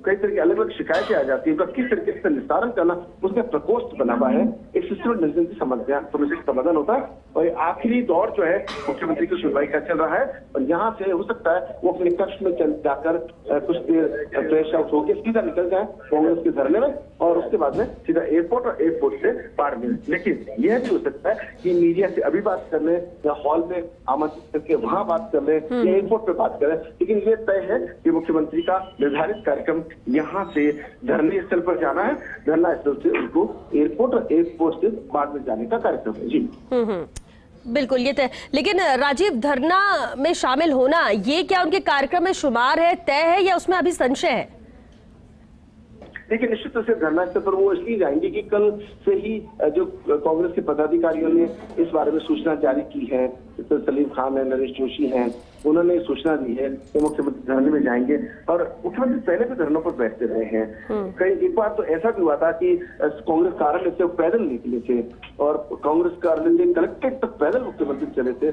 कई तरह की अलग अलग शिकायतें आ जाती है, तो किस तरीके से निस्तारण करना, उसमें प्रकोष्ठ बना हुआ है, एक सिस्टम समस्या का समाधान होता है। और आखिरी दौर जो है मुख्यमंत्री की सुनवाई का चल रहा है, और यहाँ से हो सकता है वो अपने कक्ष में जाकर कुछ देर फ्रेश आउट होकर सीधा निकल जाए कांग्रेस के धरने में, और उसके बाद में सीधा एयरपोर्ट, और एयरपोर्ट से बाड़मेर। लेकिन यह भी हो सकता है कि मीडिया से अभी बात कर ले, या हॉल में आमंत्रित करके वहां बात कर ले, या एयरपोर्ट पे बात करें, लेकिन ये तय है कि मुख्यमंत्री का निर्धारित कार्यक्रम यहाँ से धरने स्थल पर जाना है, धरना स्थल से उनको एयरपोर्ट, और एयरपोर्ट से बाड़मेर जाने का कार्यक्रम है। जी बिल्कुल, ये तय। लेकिन राजीव, धरना में शामिल होना ये क्या उनके कार्यक्रम में शुमार है, तय है, या उसमें अभी संशय है? देखिए, निश्चित रूप से धरना स्थल पर वो इसलिए जाएंगे कि कल से ही जो कांग्रेस के पदाधिकारियों ने इस बारे में सूचना जारी की है, तो सलीम खान है, नरेश जोशी हैं, उन्होंने सूचना दी है कि मुख्यमंत्री धरने में जाएंगे, और मुख्यमंत्री पहले भी धरनों पर बैठते रहे हैं। कई एक बार तो ऐसा भी हुआ था कि कांग्रेस कार्यालय से पैदल निकले थे, और कांग्रेस कार्यालय से कलेक्ट्रेट तक पैदल मुख्यमंत्री चले थे।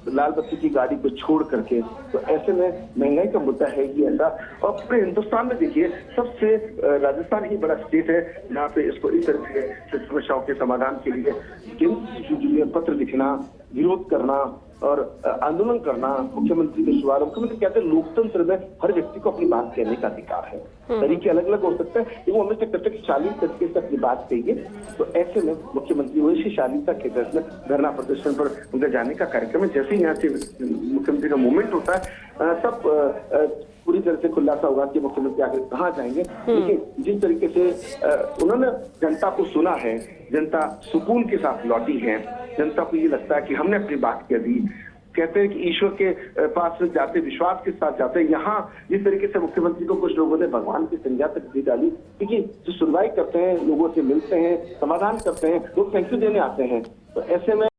लाल बत्ती की गाड़ी को छोड़ करके। तो ऐसे में महंगाई का मुद्दा है ही ऐसा। और पूरे हिंदुस्तान में देखिए सबसे राजस्थान ही बड़ा स्टेट है जहाँ पे इसको इस तरह से समस्याओं के समाधान के लिए केंद्र पत्र लिखना, विरोध करना और आंदोलन करना मुख्यमंत्री के शुभारंभ। मुख्यमंत्री कहते हैं लोकतंत्र में हर व्यक्ति को अपनी बात कहने का अधिकार है। तरीके अलग अलग हो सकते हैं लेकिन वो हमेशा कहते हैं कि शालीन तरीके से अपनी बात कहिए। तो ऐसे में मुख्यमंत्री वैसी शालीनता के तहत में धरना प्रदर्शन पर उनका जाने का कार्यक्रम है। जैसे ही यहाँ से मुख्यमंत्री का मूवमेंट होता है सब पूरी तरह से खुलासा होगा कि मुख्यमंत्री आखिर कहाँ जाएंगे। लेकिन जिस तरीके से उन्होंने जनता को सुना है, जनता सुकून के साथ लौटी है, जनता को ये लगता है कि हमने अपनी बात कह दी। कहते हैं कि ईश्वर के पास जाते विश्वास के साथ जाते हैं। यहाँ जिस तरीके से मुख्यमंत्री को कुछ लोगों ने भगवान की संज्ञा तक दी डाली, क्योंकि जो सुनवाई करते हैं, लोगों से मिलते हैं, समाधान करते हैं, लोग थैंक यू देने आते हैं। तो ऐसे में